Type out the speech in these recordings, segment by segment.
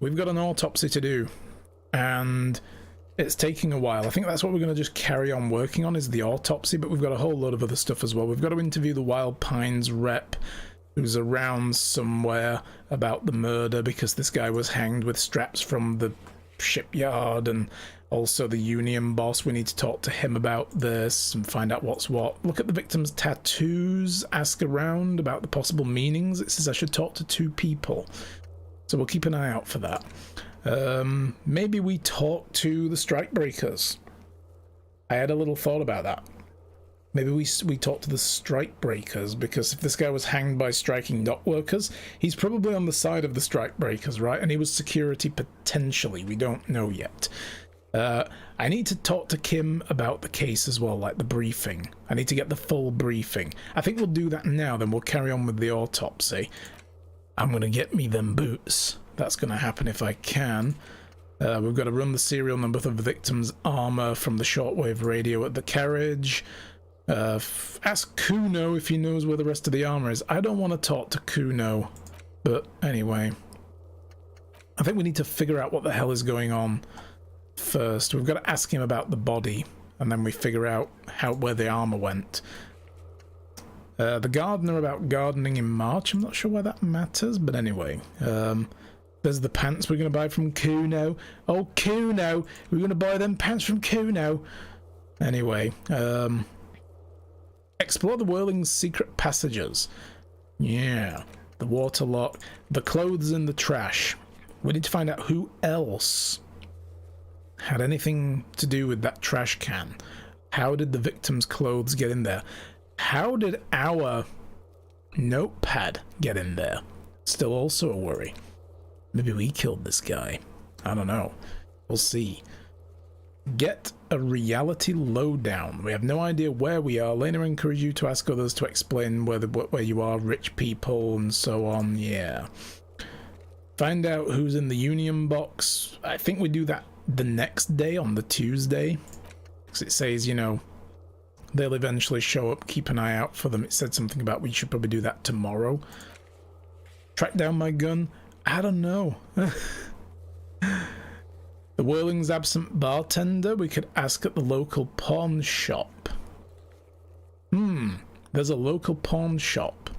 we've got an autopsy to do, and it's taking a while. I think that's what we're going to just carry on working on, is the autopsy, but we've got a whole load of other stuff as well. We've got to interview the Wild Pines rep, who's around somewhere, about the murder, because this guy was hanged with straps from the shipyard, and also the union boss. We need to talk to him about this and find out what's what. Look at the victim's tattoos, ask around about the possible meanings. It says I should talk to 2 people, so we'll keep an eye out for that. Maybe we talk to the strikebreakers. I had a little thought about that. Maybe we talk to the strikebreakers, because if this guy was hanged by striking dock workers, he's probably on the side of the strikebreakers, right? And he was security potentially. We don't know yet. I need to talk to Kim about the case as well, like the briefing. I need to get the full briefing. I think we'll do that now, then we'll carry on with the autopsy. I'm gonna get me them boots. That's gonna happen if I can. We've got to run the serial number of the victim's armor from the shortwave radio at the carriage. Ask Kuno if he knows where the rest of the armor is. I don't want to talk to Kuno, but anyway. I think we need to figure out what the hell is going on first. We've got to ask him about the body, and then we figure out where the armor went. The gardener about gardening in March. I'm not sure why that matters, but anyway. There's the pants we're going to buy from Kuno. Oh, Kuno! We're going to buy them pants from Kuno. Anyway, explore the Whirling's secret passages. Yeah, the water lock, the clothes in the trash. We need to find out who else had anything to do with that trash can. How did the victim's clothes get in there? How did our notepad get in there? Still also a worry. Maybe we killed this guy. I don't know. We'll see. Get a reality lowdown. We have no idea where we are. Lena encouraged you to ask others to explain where you are, rich people and so on. Yeah. Find out who's in the union box. I think we do that the next day, on the Tuesday. Because it says, you know, they'll eventually show up. Keep an eye out for them. It said something about we should probably do that tomorrow. Track down my gun. I don't know. The Whirling's absent bartender. We could ask at the local pawn shop. There's a local pawn shop.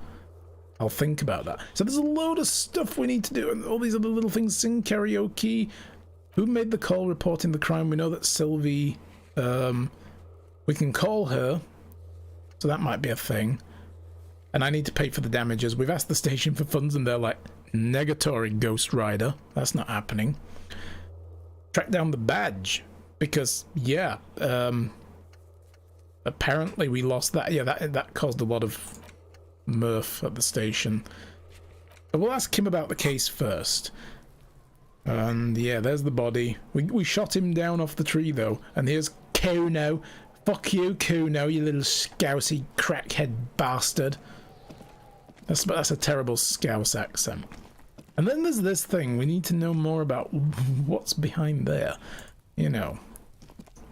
I'll think about that. So there's a load of stuff we need to do, and all these other little things. Sing karaoke. Who made the call reporting the crime? We know that Sylvie, we can call her, so that might be a thing. And I need to pay for the damages. We've asked the station for funds, and they're like, negatory, Ghost Rider. That's not happening. Track down the badge, because yeah, apparently we lost that. Yeah, that caused a lot of mirth at the station. But we'll ask him about the case first. And yeah, there's the body. We shot him down off the tree though. And here's Kuno. Fuck you, Kuno, you little scousy crackhead bastard. That's a terrible Scouse accent. And then there's this thing. We need to know more about what's behind there. You know,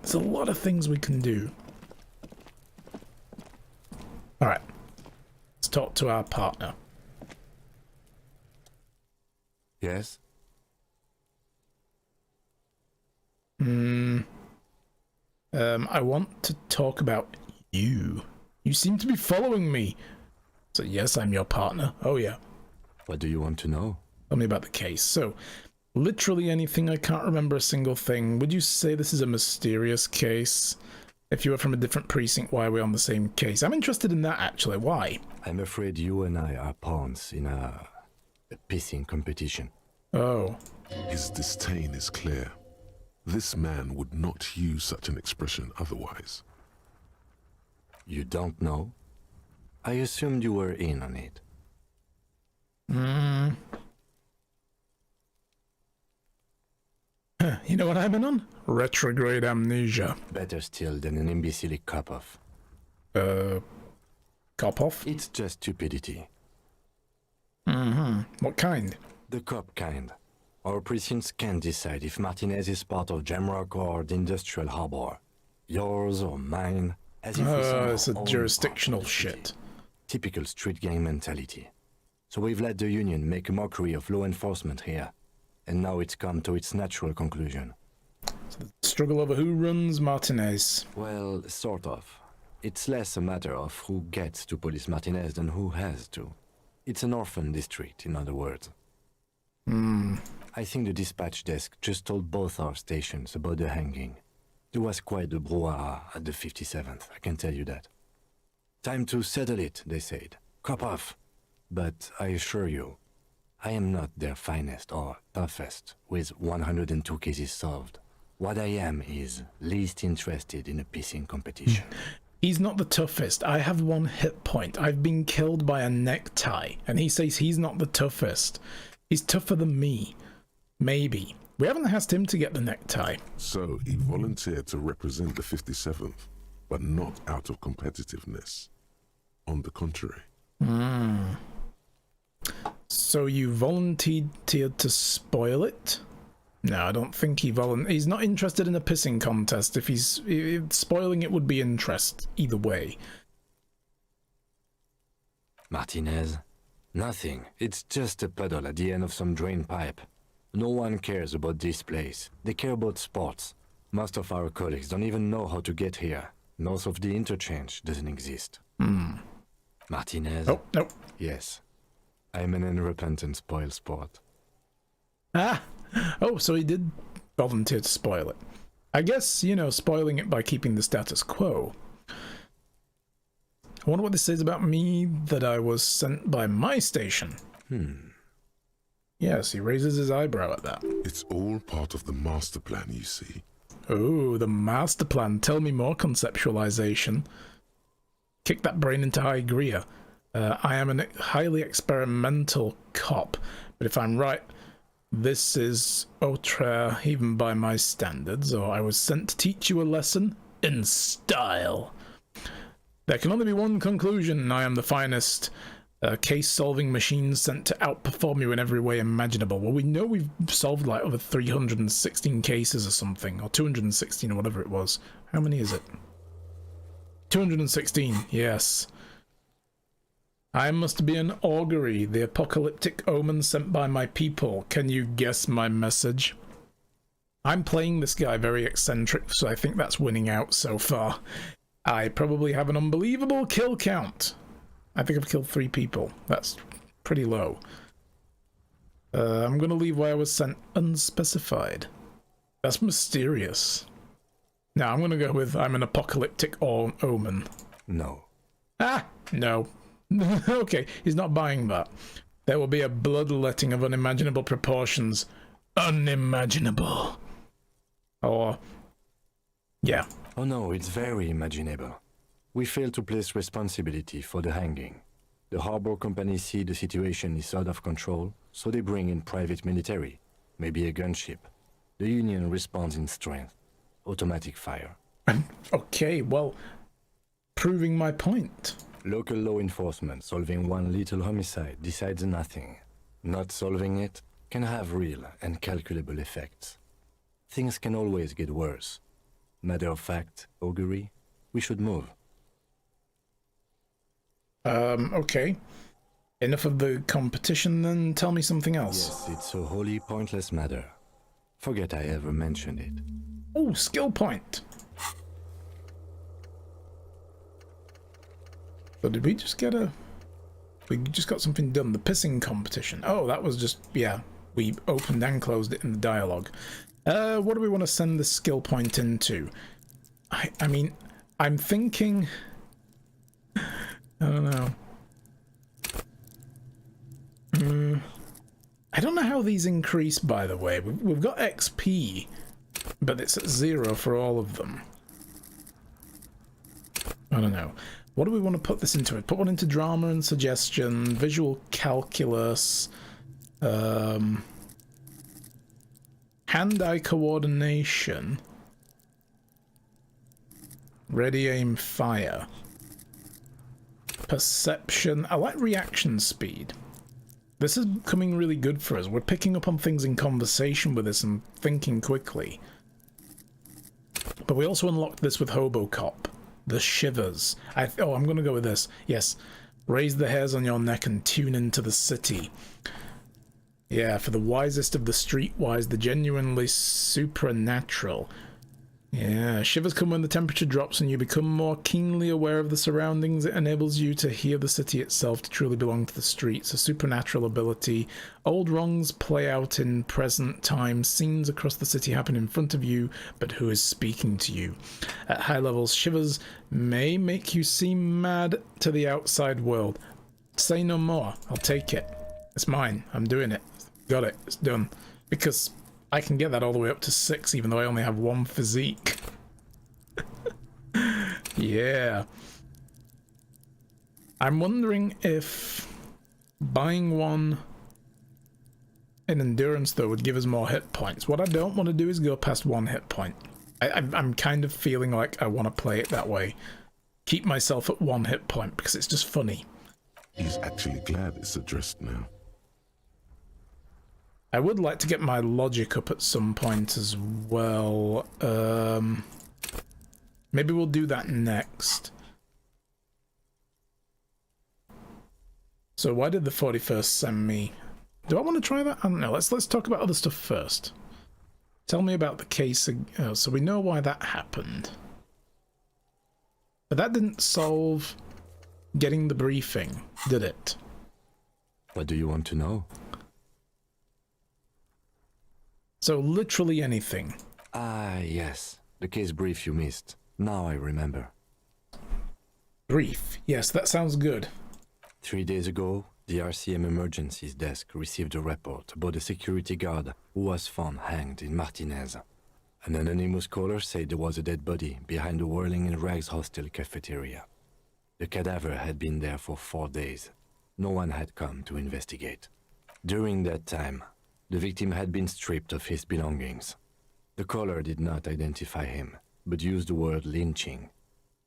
there's a lot of things we can do. Alright. Let's talk to our partner. Yes? I want to talk about you. You seem to be following me. So yes, I'm your partner. Oh yeah. What do you want to know? Tell me about the case. So, literally anything. I can't remember a single thing. Would you say this is a mysterious case? If you were from a different precinct, why are we on the same case? I'm interested in that, actually. Why? I'm afraid you and I are pawns in a pissing competition. Oh. His disdain is clear. This man would not use such an expression otherwise. You don't know? I assumed you were in on it. You know what I'm in on? Retrograde amnesia. Better still than an imbecilic cop-off. Cop-off? It's just stupidity. What kind? The cop kind. Our precincts can't decide if Martinez is part of Jamrock or the Industrial Harbor. Yours or mine. As if we somehow it's a own jurisdictional part of the city. shit. Typical street gang mentality. So we've let the Union make a mockery of law enforcement here. and now it's come to its natural conclusion. Struggle over who runs Martinez. Well, sort of. It's less a matter of who gets to police Martinez than who has to. It's an orphan district, in other words. I think the dispatch desk just told both our stations about the hanging. There was quite the brouhaha at the 57th, I can tell you that. Time to settle it, they said. Cop off. But I assure you, I am not their finest or toughest, with 102 cases solved. What I am is least interested in a pissing competition. He's not the toughest. I have 1 hit point. I've been killed by a necktie, and he says he's not the toughest. He's tougher than me. Maybe. We haven't asked him to get the necktie. So he volunteered to represent the 57th, but not out of competitiveness. On the contrary. So you volunteered to spoil it? No, I don't think he's not interested in a pissing contest. If spoiling it would be interest, either way. Martinez? Nothing. It's just a puddle at the end of some drain pipe. No one cares about this place. They care about sports. Most of our colleagues don't even know how to get here. North of the interchange doesn't exist. Martinez? Oh, no. Yes. I'm an unrepentant spoil sport. Ah! Oh, so he did volunteer to spoil it. I guess, spoiling it by keeping the status quo. I wonder what this says about me that I was sent by my station. Yes, he raises his eyebrow at that. It's all part of the master plan, you see. Oh, the master plan. Tell me more, conceptualization. Kick that brain into high gear. I am a highly experimental cop, but if I'm right, this is outre even by my standards, or I was sent to teach you a lesson in style. There can only be one conclusion. I am the finest case-solving machine sent to outperform you in every way imaginable. Well, we know we've solved like over 316 cases or something, or 216 or whatever it was. How many is it? 216, yes. I must be an augury, the apocalyptic omen sent by my people. Can you guess my message? I'm playing this guy very eccentric, so I think that's winning out so far. I probably have an unbelievable kill count. I think I've killed 3 people. That's pretty low. I'm going to leave why I was sent unspecified. That's mysterious. Now I'm going to go with I'm an apocalyptic omen. No. Ah, no. Okay, he's not buying that. There will be a bloodletting of unimaginable proportions. Unimaginable. Or, yeah. Oh no, it's very imaginable. We failed to place responsibility for the hanging. The harbor company see the situation is out of control, so they bring in private military, maybe a gunship. The Union responds in strength. Automatic fire. Okay, well, proving my point. Local law enforcement solving one little homicide decides nothing. Not solving it can have real and calculable effects. Things can always get worse. Matter of fact, augury, we should move. Okay. Enough of the competition, then tell me something else. Yes, it's a wholly pointless matter. Forget I ever mentioned it. Oh, skill point. So did we just get we just got something done, the pissing competition. Oh, that was just, yeah, we opened and closed it in the dialogue. What do we want to send this skill point into? I mean, I'm thinking, I don't know. I don't know how these increase, by the way. We've got XP, but it's at 0 for all of them. I don't know. What do we want to put this into? Put one into drama and suggestion, visual calculus, hand-eye coordination, ready, aim, fire, perception. I like reaction speed. This is coming really good for us. We're picking up on things in conversation with this and thinking quickly. But we also unlocked this with Hobocop. The shivers. Oh, I'm going to go with this. Yes. Raise the hairs on your neck and tune into the city. Yeah, for the wisest of the streetwise, the genuinely supernatural. Yeah, shivers come when the temperature drops and you become more keenly aware of the surroundings. It enables you to hear the city itself to truly belong to the streets. A supernatural ability. Old wrongs play out in present time. Scenes across the city happen in front of you, but who is speaking to you? At high levels, shivers may make you seem mad to the outside world. Say no more. I'll take it. It's mine. I'm doing it. Got it. It's done. Because I can get that all the way up to 6, even though I only have 1 physique. Yeah. I'm wondering if buying one in endurance, though, would give us more hit points. What I don't want to do is go past 1 hit point. I'm kind of feeling like I want to play it that way. Keep myself at 1 hit point, because it's just funny. He's actually glad it's addressed now. I would like to get my logic up at some point as well. Maybe we'll do that next. So why did the 41st send me? Do I want to try that? I don't know. Let's talk about other stuff first. Tell me about the case. Oh, so we know why that happened. But that didn't solve getting the briefing, did it? What do you want to know? So literally anything. Ah, yes. The case brief you missed. Now I remember. Brief. Yes, that sounds good. 3 days ago, the RCM Emergencies Desk received a report about a security guard who was found hanged in Martinez. An anonymous caller said there was a dead body behind the Whirling in Rags hostel cafeteria. The cadaver had been there for 4 days. No one had come to investigate. During that time, the victim had been stripped of his belongings. The caller did not identify him, but used the word lynching.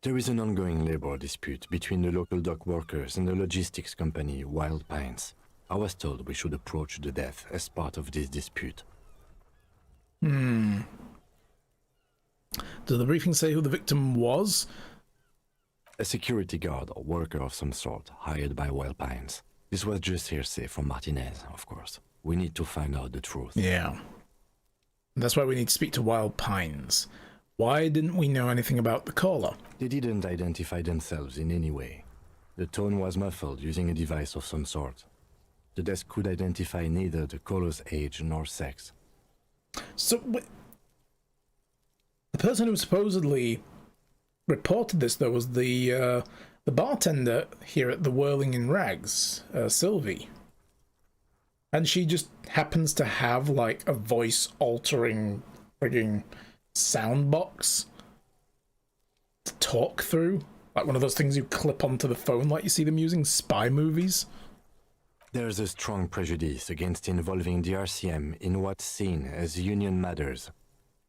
There is an ongoing labor dispute between the local dock workers and the logistics company Wild Pines. I was told we should approach the death as part of this dispute. Does the briefing say who the victim was? A security guard or worker of some sort, hired by Wild Pines. This was just hearsay from Martinez, of course. We need to find out the truth. Yeah. That's why we need to speak to Wild Pines. Why didn't we know anything about the caller? They didn't identify themselves in any way. The tone was muffled using a device of some sort. The desk could identify neither the caller's age nor sex. So, the person who supposedly reported this, though, was the bartender here at the Whirling in Rags, Sylvie. And she just happens to have, like, a voice-altering frigging sound box to talk through. Like one of those things you clip onto the phone like you see them using spy movies. There's a strong prejudice against involving the RCM in what's seen as union matters.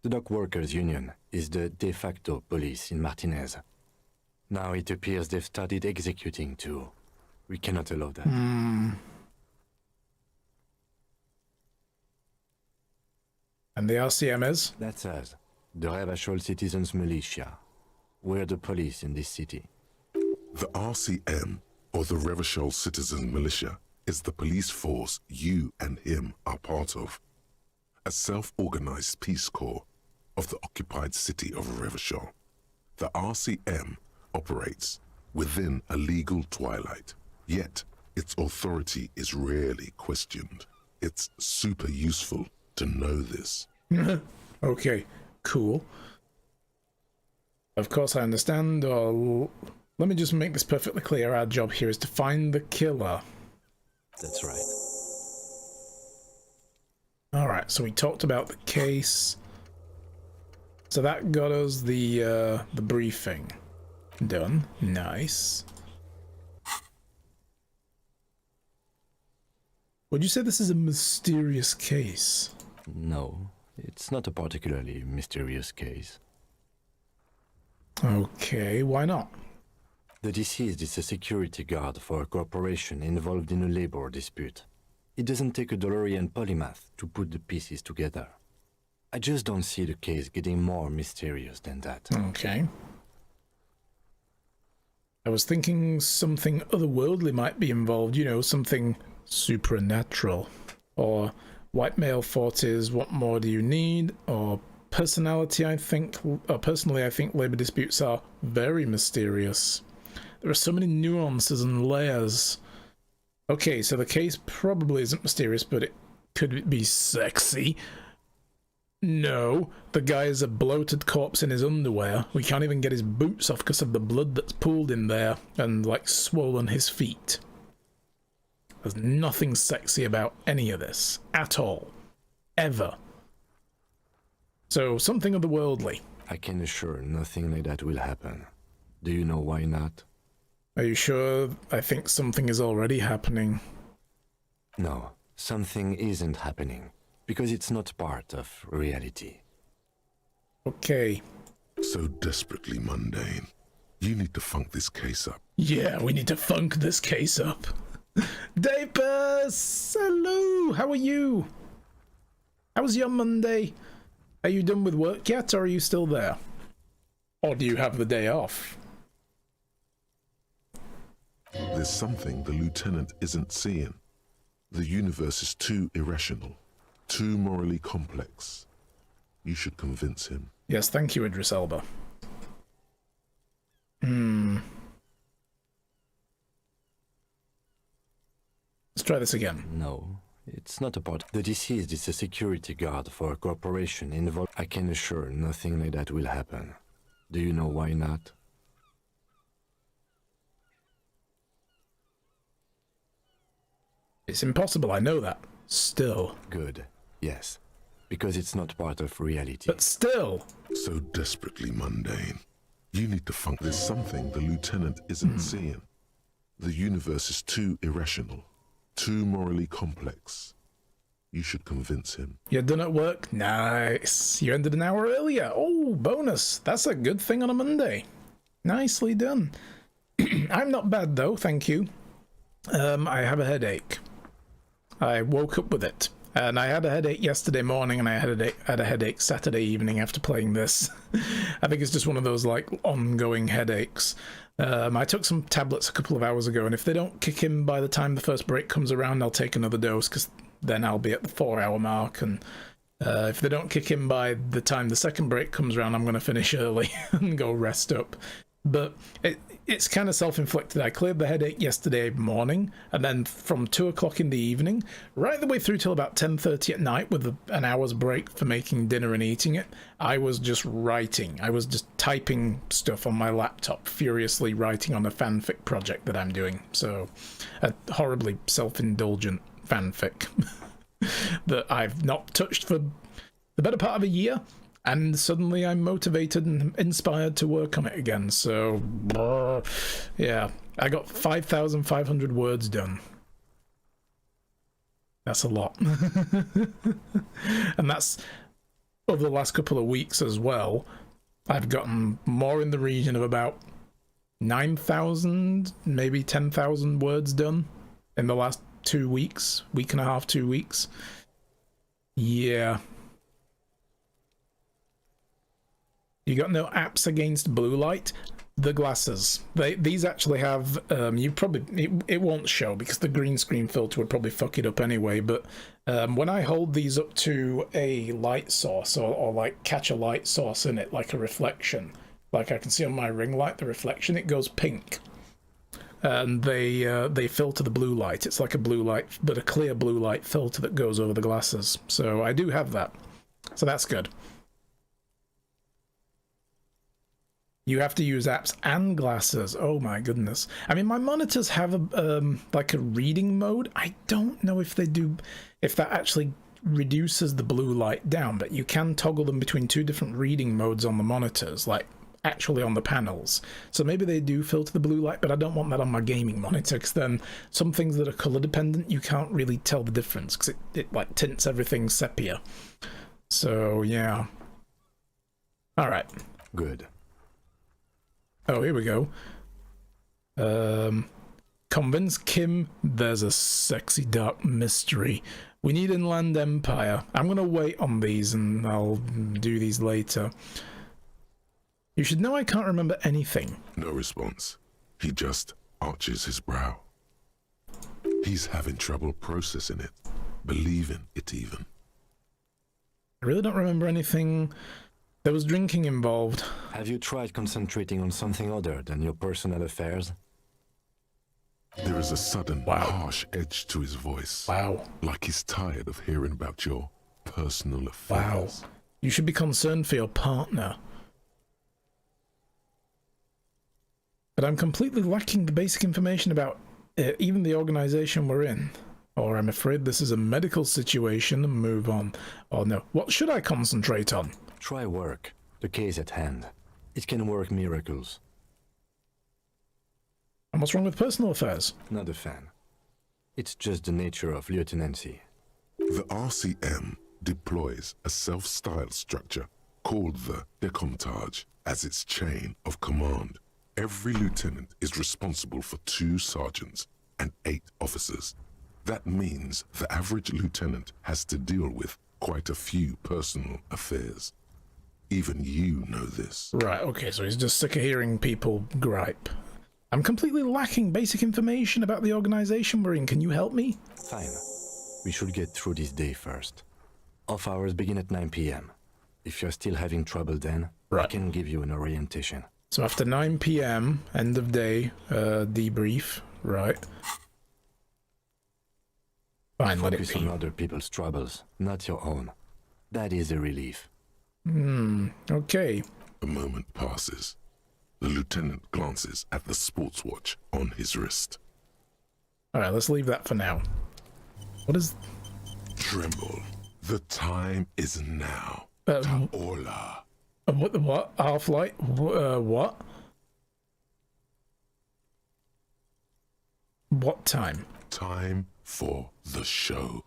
The dock workers' union is the de facto police in Martinez. Now it appears they've started executing too. We cannot allow that. And the RCM is? That's us, the Revachol Citizens Militia. We're the police in this city. The RCM, or the Revachol Citizen Militia, is the police force you and him are part of. A self-organized peace corps of the occupied city of Revachol. The RCM operates within a legal twilight, yet its authority is rarely questioned. It's super useful to know this. Okay, cool. Of course I understand. Let me just make this perfectly clear. Our job here is to find the killer. That's right. Alright, so we talked about the case. So that got us the briefing done. Nice. Would you say this is a mysterious case? No, it's not a particularly mysterious case. Okay, why not? The deceased is a security guard for a corporation involved in a labor dispute. It doesn't take a DeLorean polymath to put the pieces together. I just don't see the case getting more mysterious than that. Okay. I was thinking something otherworldly might be involved, you know, something supernatural. Or white male 40s, what more do you need? Or personality, personally, I think labor disputes are very mysterious. There are so many nuances and layers. Okay, so the case probably isn't mysterious, but it could be sexy. No, the guy is a bloated corpse in his underwear. We can't even get his boots off because of the blood that's pooled in there and, like, swollen his feet. There's nothing sexy about any of this. At all. Ever. So, something otherworldly. I can assure nothing like that will happen. Do you know why not? Are you sure? I think something is already happening. No, something isn't happening. Because it's not part of reality. Okay. So desperately mundane. You need to funk this case up. Yeah, we need to funk this case up. Dapus! Hello! How are you? How was your Monday? Are you done with work yet, or are you still there? Or do you have the day off? There's something the lieutenant isn't seeing. The universe is too irrational. Too morally complex. You should convince him. Yes, thank you, Idris Elba. Let's try this again. No, it's not about... The deceased is a security guard for a corporation involved. I can assure nothing like that will happen. Do you know why not? It's impossible, I know that. Still. Good. Yes. Because it's not part of reality. But still. So desperately mundane. You need to funk. There's something the lieutenant isn't seeing. The universe is too irrational. Too morally complex. You should convince him. You're done at work? Nice. You ended an hour earlier. Oh, bonus. That's a good thing on a Monday. Nicely done. I'm not bad though, thank you. I have a headache. I woke up with it. And I had a headache yesterday morning, and I had a headache Saturday evening after playing this. I think it's just one of those, like, ongoing headaches. I took some tablets a couple of hours ago, and if they don't kick in by the time the first break comes around, I'll take another dose, because then I'll be at the 4-hour mark, and if they don't kick in by the time the second break comes around, I'm going to finish early and go rest up. But it's kind of self-inflicted. I cleared the headache yesterday morning, and then from 2 o'clock in the evening, right the way through till about 10:30 at night, with an hour's break for making dinner and eating it, I was just writing. I was just typing stuff on my laptop, furiously writing on a fanfic project that I'm doing. So, a horribly self-indulgent fanfic that I've not touched for the better part of a year. And suddenly I'm motivated and inspired to work on it again. So, yeah, I got 5,500 words done. That's a lot. And that's over the last couple of weeks as well. I've gotten more in the region of about 9,000, maybe 10,000 words done in the last 2 weeks, week and a half, 2 weeks. Yeah. You got no apps against blue light? The glasses. These actually have, it won't show because the green screen filter would probably fuck it up anyway, but when I hold these up to a light source or like catch a light source in it, like a reflection, like I can see on my ring light, the reflection, it goes pink. And they filter the blue light. It's like a blue light, but a clear blue light filter that goes over the glasses. So I do have that. So that's good. You have to use apps and glasses. Oh my goodness. I mean, my monitors have like a reading mode. I don't know if they do, if that actually reduces the blue light down, but you can toggle them between 2 different reading modes on the monitors, like actually on the panels. So maybe they do filter the blue light, but I don't want that on my gaming monitor, because then some things that are color dependent, you can't really tell the difference, because it like tints everything sepia. So yeah. All right. Good. Oh, here we go. Convince Kim there's a sexy dark mystery. We need Inland Empire. I'm going to wait on these and I'll do these later. You should know I can't remember anything. No response. He just arches his brow. He's having trouble processing it. believe in it even. I really don't remember anything. There was drinking involved. Have you tried concentrating on something other than your personal affairs? There is a sudden, Wow. harsh edge to his voice. Wow. Like he's tired of hearing about your personal Wow. affairs. You should be concerned for your partner. But I'm completely lacking the basic information about even the organization we're in. Or I'm afraid this is a medical situation and move on. Or no, what should I concentrate on? Try work, the case at hand. It can work miracles. And what's wrong with personal affairs? Not a fan. It's just the nature of lieutenancy. The RCM deploys a self-styled structure called the Decomptage as its chain of command. Every lieutenant is responsible for 2 sergeants and 8 officers. That means the average lieutenant has to deal with quite a few personal affairs. Even you know this. Right, okay, so he's just sick of hearing people gripe. I'm completely lacking basic information about the organization we're in. Can you help me? Fine. We should get through this day first. Off hours begin at 9 p.m. If you're still having trouble then, I Right. can give you an orientation. So after 9 p.m., end of day, debrief, right? Fine, let it Focus be. on other people's troubles, not your own. That is a relief. Okay. A moment passes. The lieutenant glances at the sports watch on his wrist. Alright, let's leave that for now. What is... Tremble. The time is now. Hola. What? Half-light? What? What time? Time for the show.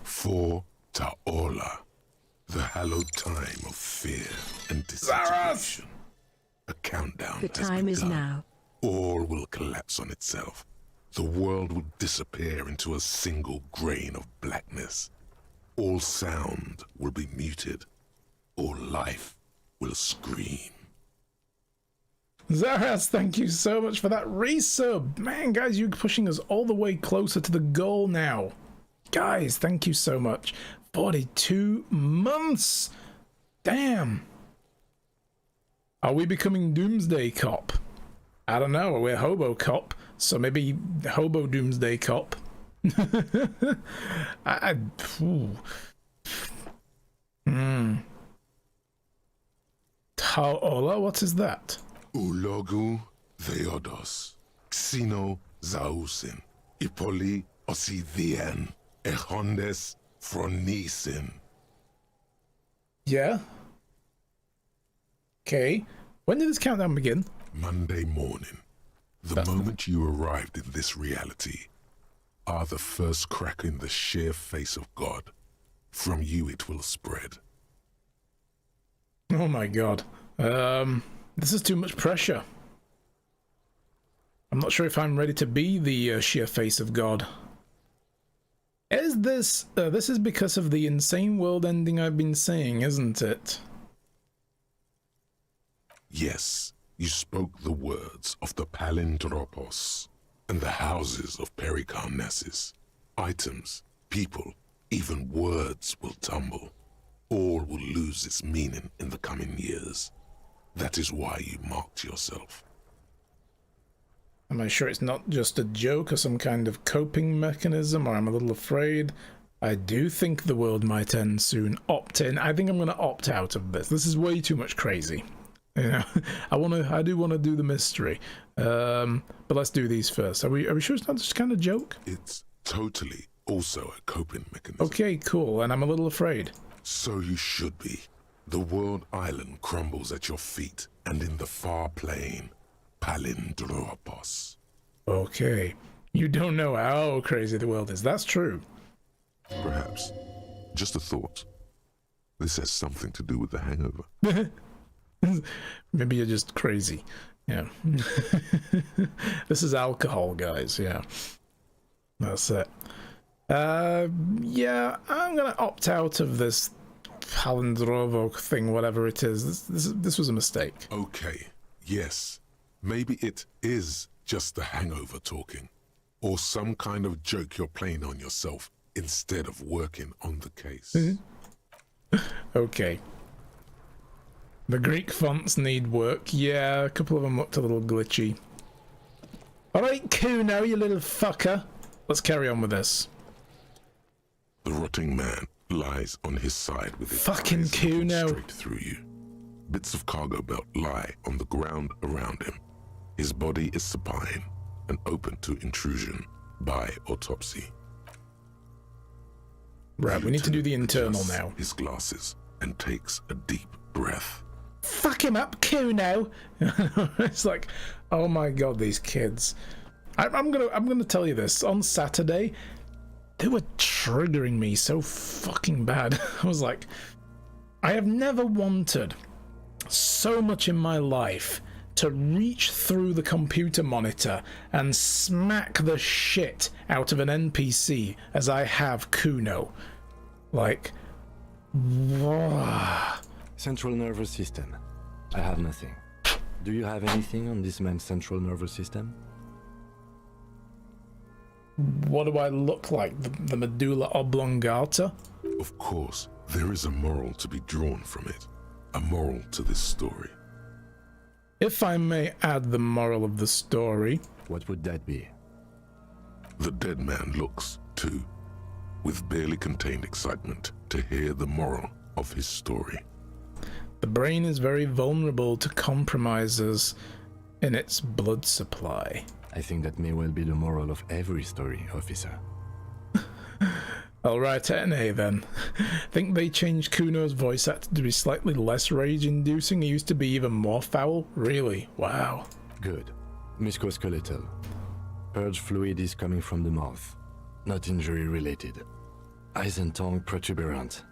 For Taola. The hallowed time of fear and disintegration. A countdown The time has is begun. now. All will collapse on itself. The world will disappear into a single grain of blackness. All sound will be muted. All life will scream. Zaras, thank you so much for that resub. Man, guys, you're pushing us all the way closer to the goal now. Guys, thank you so much. 42 months. Damn. Are we becoming Doomsday Cop? I don't know. We're Hobo Cop, so maybe Hobo Doomsday Cop. Taola, what is that? Ulogu Theodos. Xeno Zausin. Ipoli Osithien. Echondes Fronisin. Yeah. Okay. When did this countdown begin? Monday morning. The moment you arrived in this reality are the first crack in the sheer face of God. From you it will spread. Oh my god. This is too much pressure. I'm not sure if I'm ready to be the sheer face of God. Is this... this is because of the insane world ending I've been saying, isn't it? Yes, you spoke the words of the Palindropos and the houses of Pericarnassus. Items, people, even words will tumble. All will lose its meaning in the coming years. That is why you marked yourself. Am I sure it's not just a joke or some kind of coping mechanism, or I'm a little afraid? I do think the world might end soon. Opt in. I think I'm going to opt out of this. This is way too much crazy. You know, I do want to do the mystery. But let's do these first. Are we sure it's not just kind of joke? It's totally also a coping mechanism. Okay, cool. And I'm a little afraid. So you should be. The world island crumbles at your feet, and in the far plain, Palindropos. Okay. You don't know how crazy the world is. That's true. Perhaps. Just a thought. This has something to do with the hangover. Maybe you're just crazy. Yeah. This is alcohol, guys. Yeah. That's it. Yeah, I'm gonna opt out of this Palindrovo thing, whatever it is. This was a mistake. Okay, yes. Maybe it is just the hangover talking. Or some kind of joke you're playing on yourself instead of working on the case. Okay. The Greek fonts need work. Yeah, a couple of them looked a little glitchy. Alright, Kuno, you little fucker. Let's carry on with this. The rotting man lies on his side with his Fucking eyes looking Kuno. straight through you. Bits of cargo belt lie on the ground around him. His body is supine and open to intrusion by autopsy. Right, we need to do the internal Adjusts now. his glasses and takes a deep breath. Fuck him up, Kuno. It's like, oh my god, these kids. I'm gonna tell you this. On Saturday, they were triggering me so fucking bad. I was like, I have never wanted so much in my life to reach through the computer monitor and smack the shit out of an NPC as I have Kuno. Like, whoa. Central nervous system. I have nothing. Do you have anything on this man's central nervous system? What do I look like? The medulla oblongata? Of course, there is a moral to be drawn from it. A moral to this story. If I may add the moral of the story. What would that be? The dead man looks, too, with barely contained excitement to hear the moral of his story. The brain is very vulnerable to compromises in its blood supply. I think that may well be the moral of every story, officer. Alright, NA then. Think they changed Kuno's voice actor to be slightly less rage-inducing? He used to be even more foul? Really? Wow. Good. Musculoskeletal. Purge fluid is coming from the mouth. Not injury related. Eyes and tongue protuberant.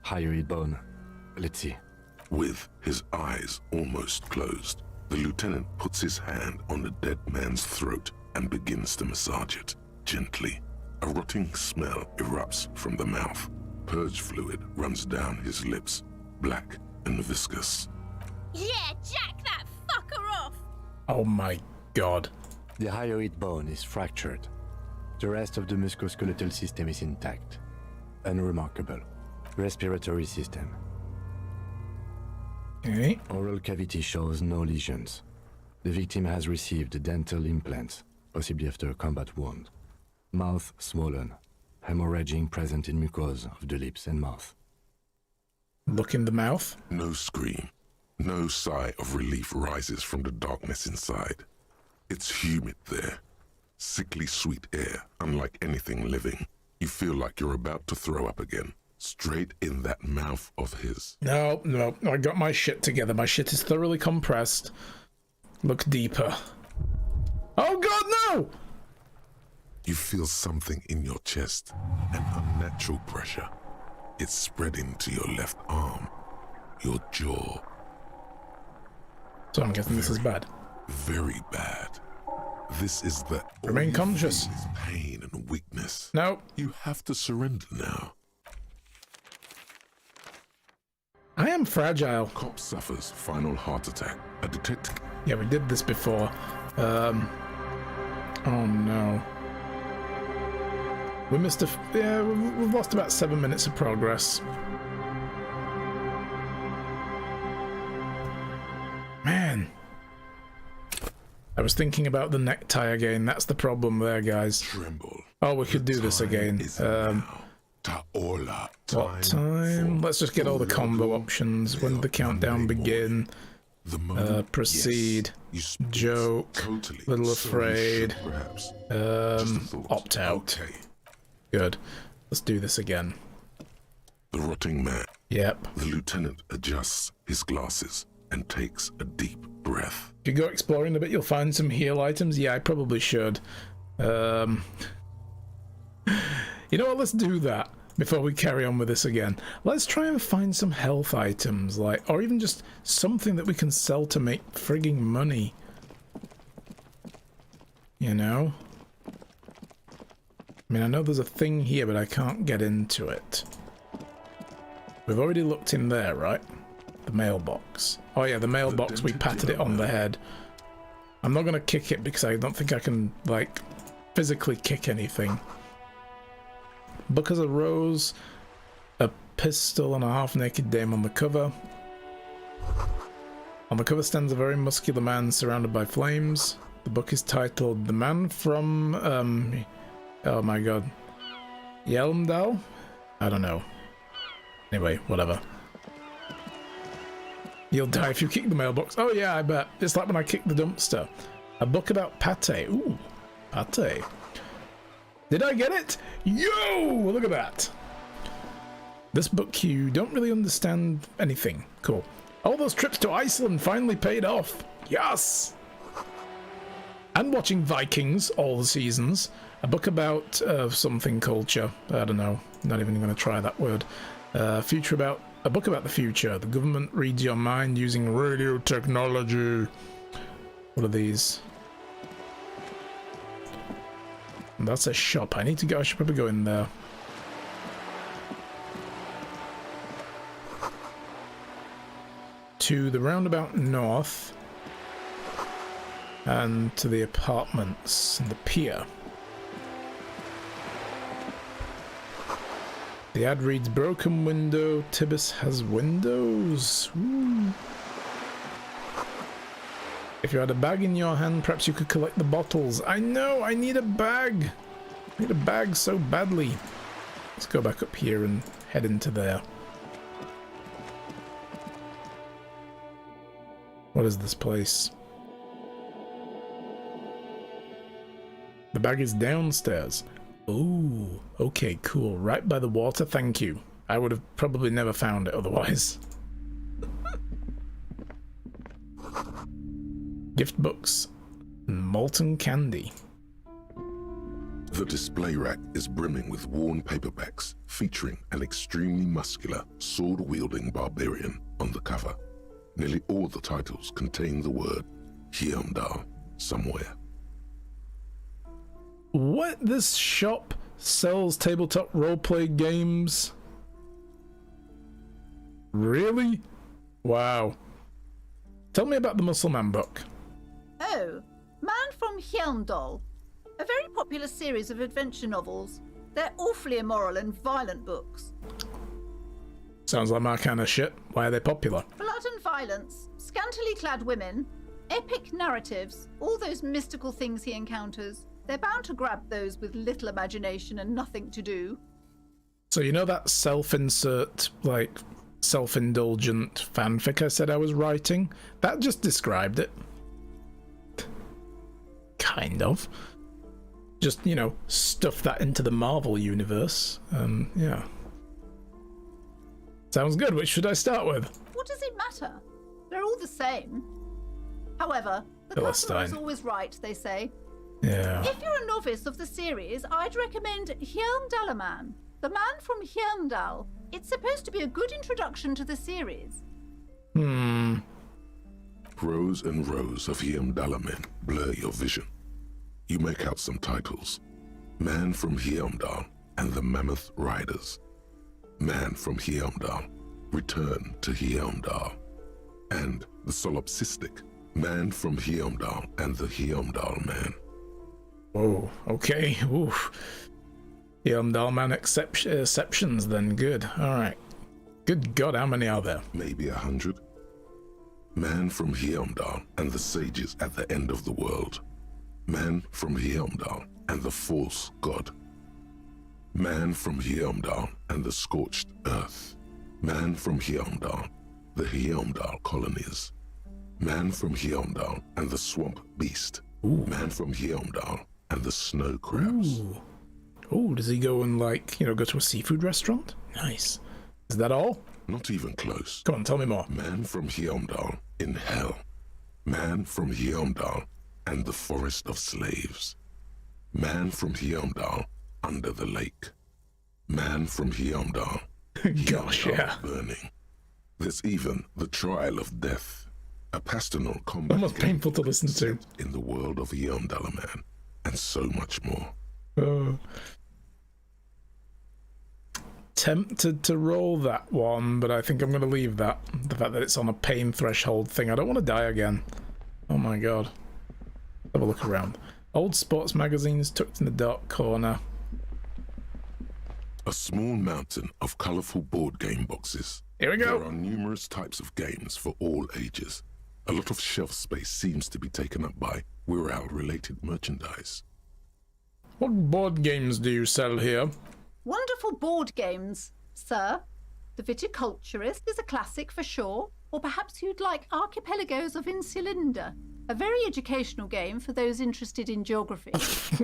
Hyoid bone. Let's see. With his eyes almost closed, the lieutenant puts his hand on the dead man's throat and begins to massage it, gently. A rotting smell erupts from the mouth. Purge fluid runs down his lips, black and viscous. Yeah, jack that fucker off! Oh my god. The hyoid bone is fractured. The rest of the musculoskeletal system is intact. Unremarkable. Respiratory system. Okay. Oral cavity shows no lesions. The victim has received dental implants, possibly after a combat wound. Mouth swollen. Hemorrhaging present in mucosa of the lips and mouth. Look in the mouth. No scream, no sigh of relief rises from the darkness inside. It's humid there. Sickly sweet air, unlike anything living. You feel like you're about to throw up again. Straight in that mouth of his. No, I got my shit together. My shit is thoroughly compressed. Look deeper. Oh god, no! You feel something in your chest, an unnatural pressure. It's spreading to your left arm, your jaw. So I'm guessing this is bad. Very bad. This is the Remain all you conscious. feel is pain and weakness. No. You have to surrender now. I am fragile. Cop suffers final heart attack. A detective. Yeah, we did this before. Oh no. We missed yeah, we've lost about 7 minutes of progress. Man. I was thinking about the necktie again. That's the problem there, guys. Tremble. Oh, we could do this Time again. is now. Taola. What time? for Let's just get all the combo options. When did the countdown begin? The moment, Proceed. yes, you speak Joke. Totally. Little So you afraid. should, perhaps. Just a thought. Opt out. Okay. Good. Let's do this again. The rotting man. Yep. The lieutenant adjusts his glasses and takes a deep breath. If you go exploring a bit, you'll find some heal items. Yeah, I probably should. You know what? Let's do that before we carry on with this again. Let's try and find some health items, like, or even just something that we can sell to make frigging money. You know? I mean, I know there's a thing here, but I can't get into it. We've already looked in there, right? The mailbox. Oh yeah, the mailbox, we patted it on the head. I'm not gonna kick it because I don't think I can, like, physically kick anything. Book has a rose, a pistol, and a half-naked dame on the cover. On the cover stands a very muscular man surrounded by flames. The book is titled The Man from, oh my god, Yelmdal? I don't know. Anyway, whatever. You'll die if you kick the mailbox. Oh yeah, I bet. It's like when I kicked the dumpster. A book about pate. Ooh, pate. Did I get it? Yo! Look at that. This book, you don't really understand anything. Cool. All those trips to Iceland finally paid off. Yes! And watching Vikings all the seasons. A book about something culture. I don't know. Not even going to try that word. A book about the future. The government reads your mind using radio technology. What are these? That's a shop. I should probably go in there. To the roundabout north. And to the apartments and the pier. The ad reads, broken window, Tibus has windows. Ooh. If you had a bag in your hand, perhaps you could collect the bottles. I know, I need a bag. I need a bag so badly. Let's go back up here and head into there. What is this place? The bag is downstairs. Ooh, okay, cool. Right by the water, thank you. I would have probably never found it otherwise. Gift books. Molten candy. The display rack is brimming with worn paperbacks featuring an extremely muscular, sword-wielding barbarian on the cover. Nearly all the titles contain the word Heimdall somewhere. What? This shop sells tabletop roleplay games? Really? Wow. Tell me about the Muscleman book. Oh, Man from Heimdall. A very popular series of adventure novels. They're awfully immoral and violent books. Sounds like my kind of shit. Why are they popular? Blood and violence, scantily clad women, epic narratives, all those mystical things he encounters. They're bound to grab those with little imagination and nothing to do. So you know that self-insert, like, self-indulgent fanfic I said I was writing? That just described it. Kind of. Just, you know, stuff that into the Marvel universe. Yeah. Sounds good. Which should I start with? What does it matter? They're all the same. However, the customer is always right, they say. Yeah. If you're a novice of the series, I'd recommend Heimdallaman, the Man from Heimdall. It's supposed to be a good introduction to the series. Rows and rows of Heimdallamen blur your vision. You make out some titles. Man from Heimdall and the Mammoth Riders. Man from Heimdall, Return to Heimdall. And the solipsistic Man from Heimdall and the Heimdall Man. Whoa, okay. Oof. Heimdall Man exceptions then. Good. Alright. Good God, how many are there? Maybe 100. Man from Heimdall and the sages at the end of the world. Man from Heimdall and the false god. Man from Heimdall and the scorched earth. Man from Heimdall, the Heimdall colonies. Man from Heimdall and the swamp beast. Ooh. Man from Heimdall and the snow crabs. Ooh. Oh, does he go and, like, you know, go to a seafood restaurant? Nice. Is that all? Not even close. Come on, tell me more. Man from Heimdall in hell. Man from Heimdall and the forest of slaves. Man from Heimdall under the lake. Man from Heimdall. Gosh, yeah. Burning. There's even the trial of death. A pastoral combat Almost painful to listen to. in the world of Heimdallaman, and so much more. Tempted to roll that one, but I think I'm going to leave that. The fact that it's on a pain threshold thing. I don't want to die again. Oh my god. Have a look around. Old sports magazines tucked in the dark corner. A small mountain of colorful board game boxes. Here we go. There are numerous types of games for all ages. A lot of shelf space seems to be taken up by Wirral-related merchandise. What board games do you sell here? Wonderful board games, sir. The Viticulturist is a classic for sure, or perhaps you'd like Archipelagos of Insulinda, a very educational game for those interested in geography.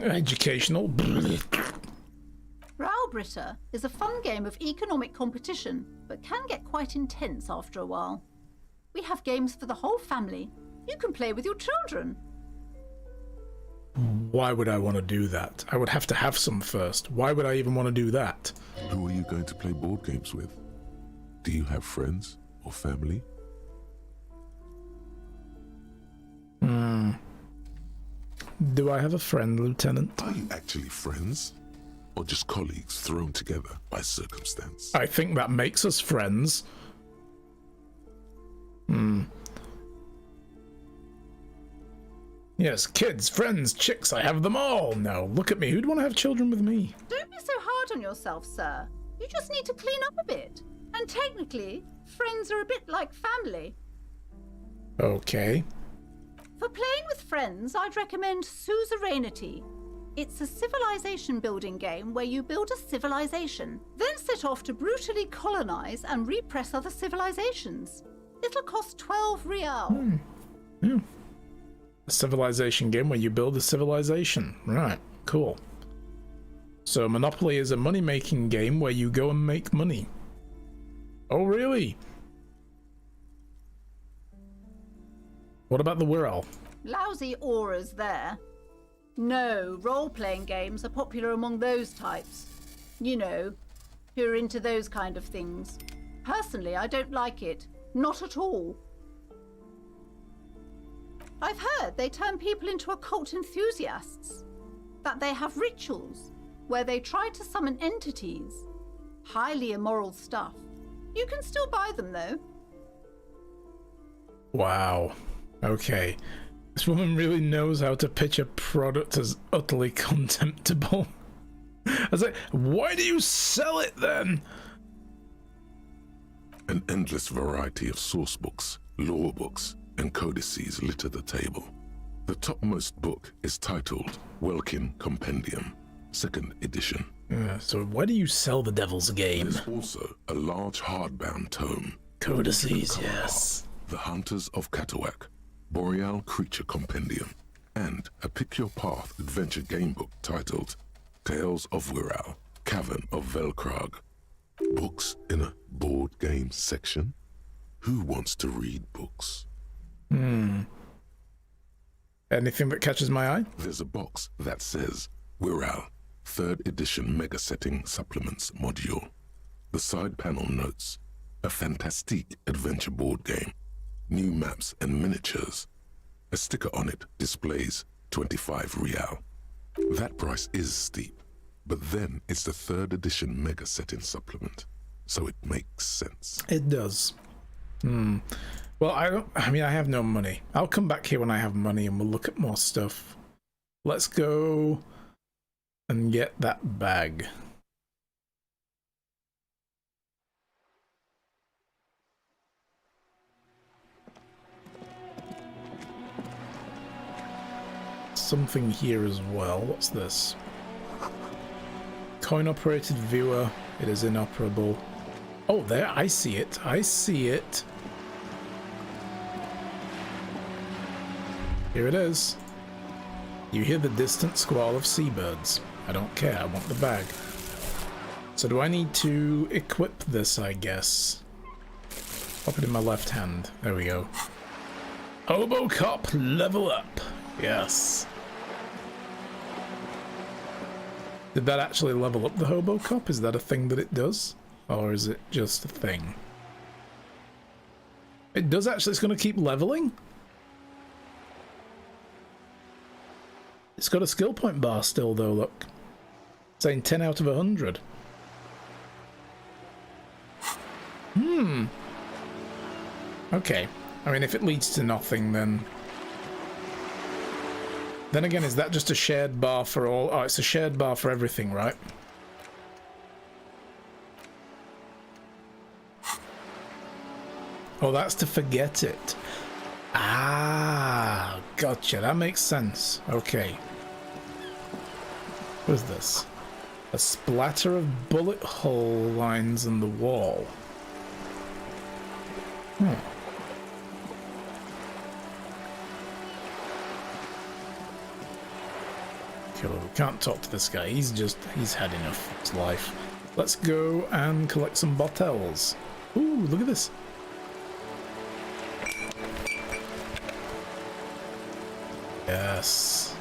Educational? Raubritta is a fun game of economic competition, but can get quite intense after a while. We have games for the whole family. You can play with your children. Why would I want to do that? I would have to have some first. Why would I even want to do that? Who are you going to play board games with? Do you have friends or family? Do I have a friend, Lieutenant? Are you actually friends? Or just colleagues thrown together by circumstance? I think that makes us friends. Yes, kids, friends, chicks, I have them all. No, look at me. Who'd want to have children with me? Don't be so hard on yourself, sir. You just need to clean up a bit. And technically, friends are a bit like family. Okay. For playing with friends, I'd recommend Suzerainty. It's a civilization building game where you build a civilization, then set off to brutally colonize and repress other civilizations. It'll cost 12 real. Yeah. A civilization game where you build a civilization. Right, cool. So Monopoly is a money-making game where you go and make money. Oh, really? What about the Wirral? Lousy auras there. No, role-playing games are popular among those types. You know, who are into those kind of things. Personally, I don't like it. Not at all. I've heard they turn people into occult enthusiasts. That they have rituals where they try to summon entities. Highly immoral stuff. You can still buy them, though. Wow. Okay. This woman really knows how to pitch a product as utterly contemptible. I was like, why do you sell it then? An endless variety of source books, law books, and codices litter the table. The topmost book is titled Welkin Compendium, 2nd edition. So why do you sell the devil's game? There's also a large hardbound tome. Codices, yes. The Hunters of Catawak, Boreal Creature Compendium, and a Pick Your Path adventure game book titled Tales of Wirral, Cavern of Velkrag. Books in a board game section? Who wants to read books? Anything that catches my eye? There's a box that says Wirral, 3rd edition Mega Setting Supplements Module. The side panel notes, a fantastique adventure board game, new maps and miniatures. A sticker on it displays 25 real. That price is steep, but then it's the 3rd edition Mega Setting Supplement, so it makes sense. It does. Well, I mean, I have no money. I'll come back here when I have money and we'll look at more stuff. Let's go and get that bag. Something here as well. What's this? Coin-operated viewer. It is inoperable. Oh, there. I see it. I see it. Here it is. You hear the distant squall of seabirds. I don't care. I want the bag. So do I need to equip this, I guess? Pop it in my left hand. There we go. Hobo Cop, level up. Yes. Did that actually level up the Hobo Cop? Is that a thing that it does? Or is it just a thing? It does actually. It's going to keep leveling? It's got a skill point bar still, though, look. Saying 10 out of 100. Okay. I mean, if it leads to nothing, then... Then again, is that just a shared bar for all? Oh, it's a shared bar for everything, right? Oh, that's to forget it. Ah, gotcha. That makes sense. Okay. What is this? A splatter of bullet hole lines in the wall. Okay, well, we can't talk to this guy. He's had enough of his life. Let's go and collect some bottles. Ooh, look at this. Yes.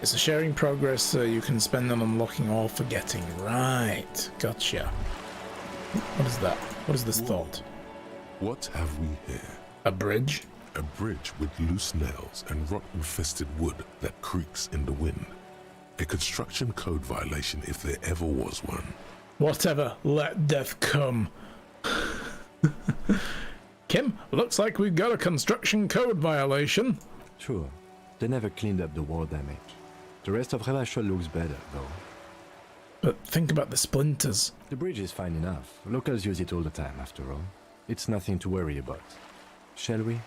It's a sharing progress, so you can spend on unlocking or forgetting. Right, gotcha. What is that? What is this thought? What have we here? A bridge? A bridge with loose nails and rot-infested wood that creaks in the wind. A construction code violation if there ever was one. Whatever, let death come. Kim, looks like we've got a construction code violation. Sure. They never cleaned up the war damage. The rest of Revachol looks better, though. But think about the splinters. The bridge is fine enough. Locals use it all the time, after all. It's nothing to worry about. Shall we?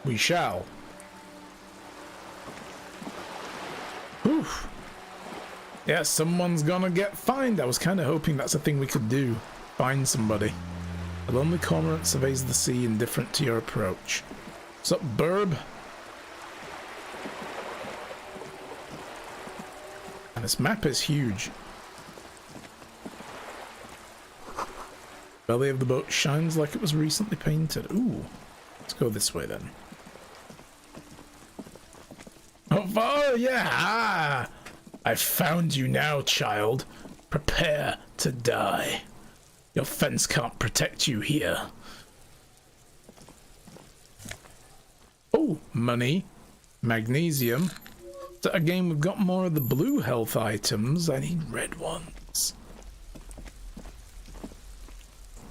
We shall. Oof. Yeah, someone's gonna get fined. I was kind of hoping that's a thing we could do. Find somebody. A lonely cormorant surveys the sea, indifferent to your approach. What's up, burb? And this map is huge. Belly of the boat shines like it was recently painted. Ooh. Let's go this way then. Oh, yeah! I found you now, child. Prepare to die. Your fence can't protect you here. Oh, money. Magnesium. So again, we've got more of the blue health items. I need red ones.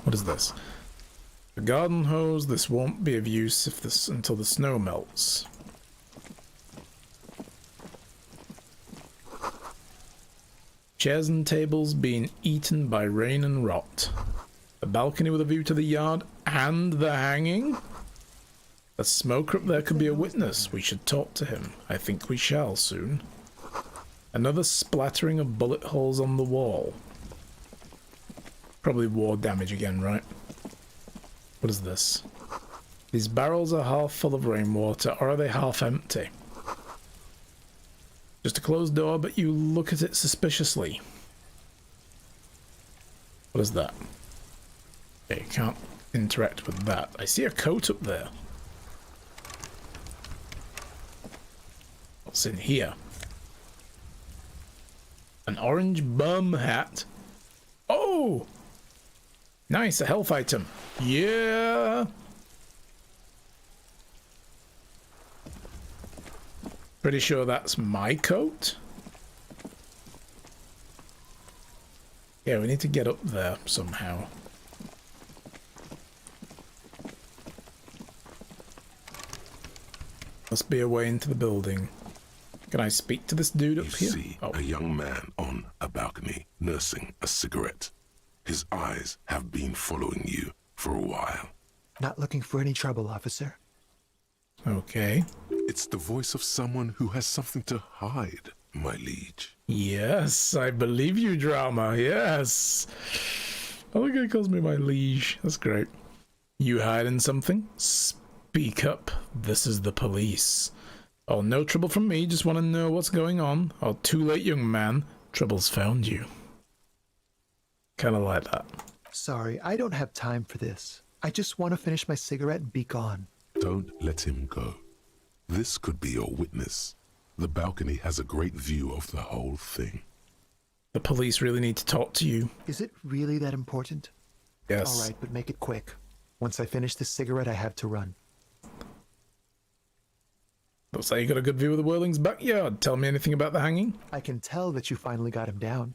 What is this? A garden hose. This won't be of use if until the snow melts. Chairs and tables being eaten by rain and rot. A balcony with a view to the yard and the hanging. A smoker up there could be a witness. We should talk to him. I think we shall soon. Another splattering of bullet holes on the wall. Probably war damage again, right? What is this? These barrels are half full of rainwater, or are they half empty? Just a closed door, but you look at it suspiciously. What is that? Okay, you can't interact with that. I see a coat up there. What's in here? An orange bum hat. Oh! Nice, a health item. Yeah! Pretty sure that's my coat. Yeah, we need to get up there somehow. Must be a way into the building. Can I speak to this dude up here? You see a young man on a balcony nursing a cigarette. His eyes have been following you for a while. Not looking for any trouble, officer. Okay. It's the voice of someone who has something to hide, my liege. Yes, I believe you, drama. Yes. I like he calls me my liege. That's great. You hiding something? Speak up. This is the police. Oh, no trouble from me. Just want to know what's going on. Oh, too late, young man. Trouble's found you. Kind of like that. Sorry, I don't have time for this. I just want to finish my cigarette and be gone. Don't let him go. This could be your witness. The balcony has a great view of the whole thing. The police really need to talk to you. Is it really that important? Yes. All right, but make it quick. Once I finish this cigarette, I have to run. Looks like you got a good view of the Whirling's backyard. Tell me anything about the hanging? I can tell that you finally got him down.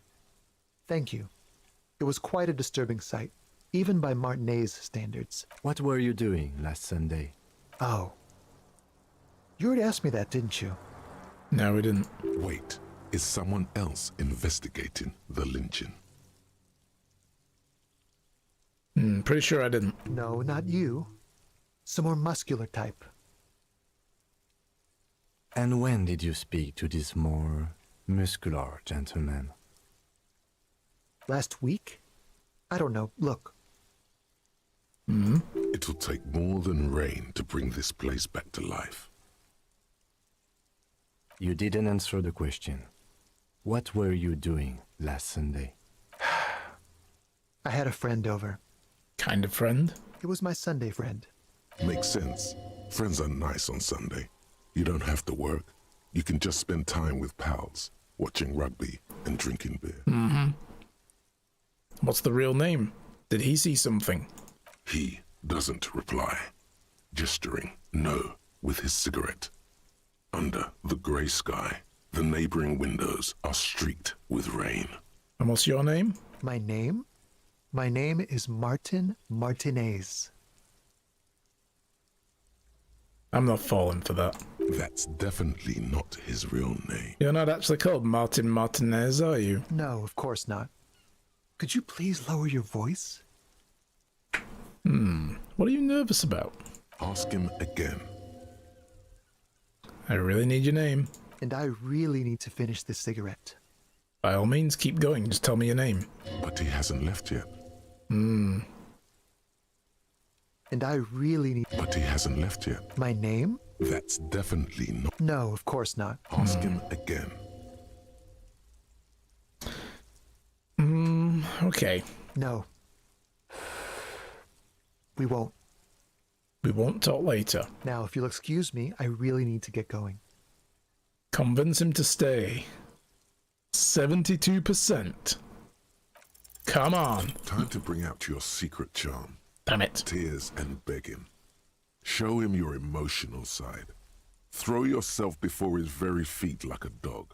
Thank you. It was quite a disturbing sight, even by Martinet's standards. What were you doing last Sunday? Oh. You already asked me that, didn't you? No, we didn't. Wait, is someone else investigating the lynching? Pretty sure I didn't. No, not you. Some more muscular type. And when did you speak to this more muscular gentleman? Last week? I don't know. Look. It'll take more than rain to bring this place back to life. You didn't answer the question. What were you doing last Sunday? I had a friend over. Kind of friend. It was my Sunday friend. Makes sense. Friends are nice on Sunday. You don't have to work. You can just spend time with pals, watching rugby and drinking beer. What's the real name? Did he see something? He doesn't reply, gesturing no with his cigarette. Under the grey sky, the neighboring windows are streaked with rain. And what's your name? My name? My name is Martin Martinez. I'm not falling for that. That's definitely not his real name. You're not actually called Martin Martinez, are you? No, of course not. Could you please lower your voice? What are you nervous about? Ask him again. I really need your name. And I really need to finish this cigarette. By all means, keep going. Just tell me your name. But he hasn't left yet. And I really need... But he hasn't left yet. My name? That's definitely not. No, of course not. Ask him again. Okay. No. We won't. We won't talk later. Now, if you'll excuse me, I really need to get going. Convince him to stay. 72%. Come on. Time to bring out your secret charm. Damn it. Tears and begging. Show him your emotional side. Throw yourself before his very feet like a dog.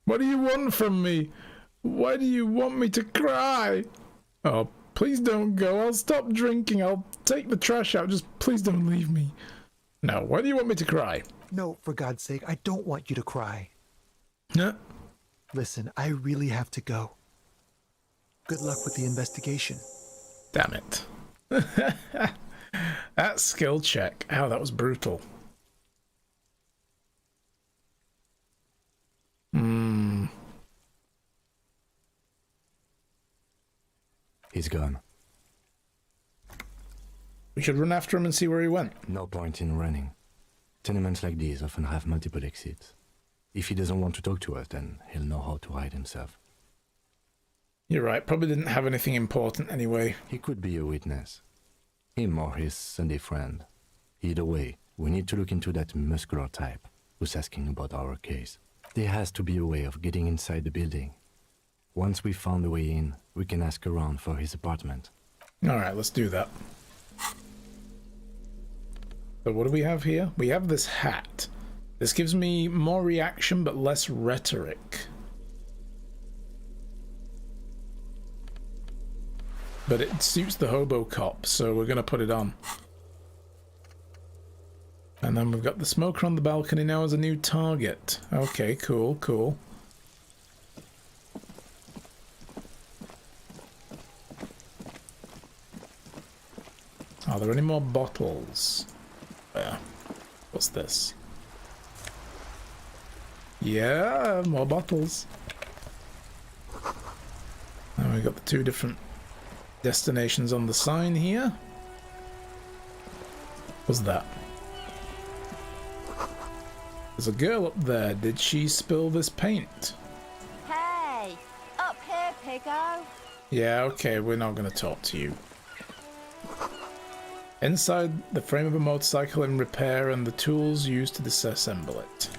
What do you want from me? Why do you want me to cry? Oh, please don't go. I'll stop drinking. I'll take the trash out. Just please don't leave me. No, why do you want me to cry? No, for God's sake, I don't want you to cry. Huh? Listen, I really have to go. Good luck with the investigation. Damn it. That skill check. Ow, that was brutal. He's gone. We should run after him and see where he went. No point in running. Tenements like these often have multiple exits. If he doesn't want to talk to us, then he'll know how to hide himself. You're right, probably didn't have anything important anyway. He could be a witness. Him or his Sunday friend. Either way, we need to look into that muscular type who's asking about our case. There has to be a way of getting inside the building. Once we found a way in, we can ask around for his apartment. Alright, let's do that. So what do we have here? We have this hat. This gives me more reaction but less rhetoric. But it suits the hobo cop, so we're going to put it on. And then we've got the smoker on the balcony now as a new target. Okay, cool, cool. Are there any more bottles? Where? What's this? Yeah, more bottles. And we've got the two different destinations on the sign here. What's that? There's a girl up there. Did she spill this paint? Hey, up here, piggo. Yeah, okay, we're not going to talk to you. Inside the frame of a motorcycle in repair and the tools used to disassemble it.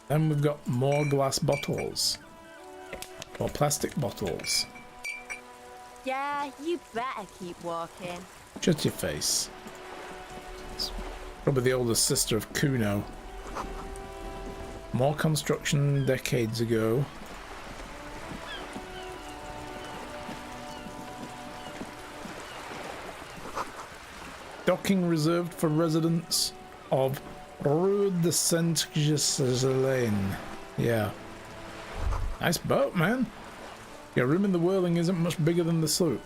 Then we've got more glass bottles. Or plastic bottles. Yeah, you better keep walking. Shut your face. It's probably the older sister of Kuno. More construction decades ago. Docking reserved for residents of Rue de Saint-Ghislain. Yeah. Nice boat, man. Your room in the whirling isn't much bigger than the sloop.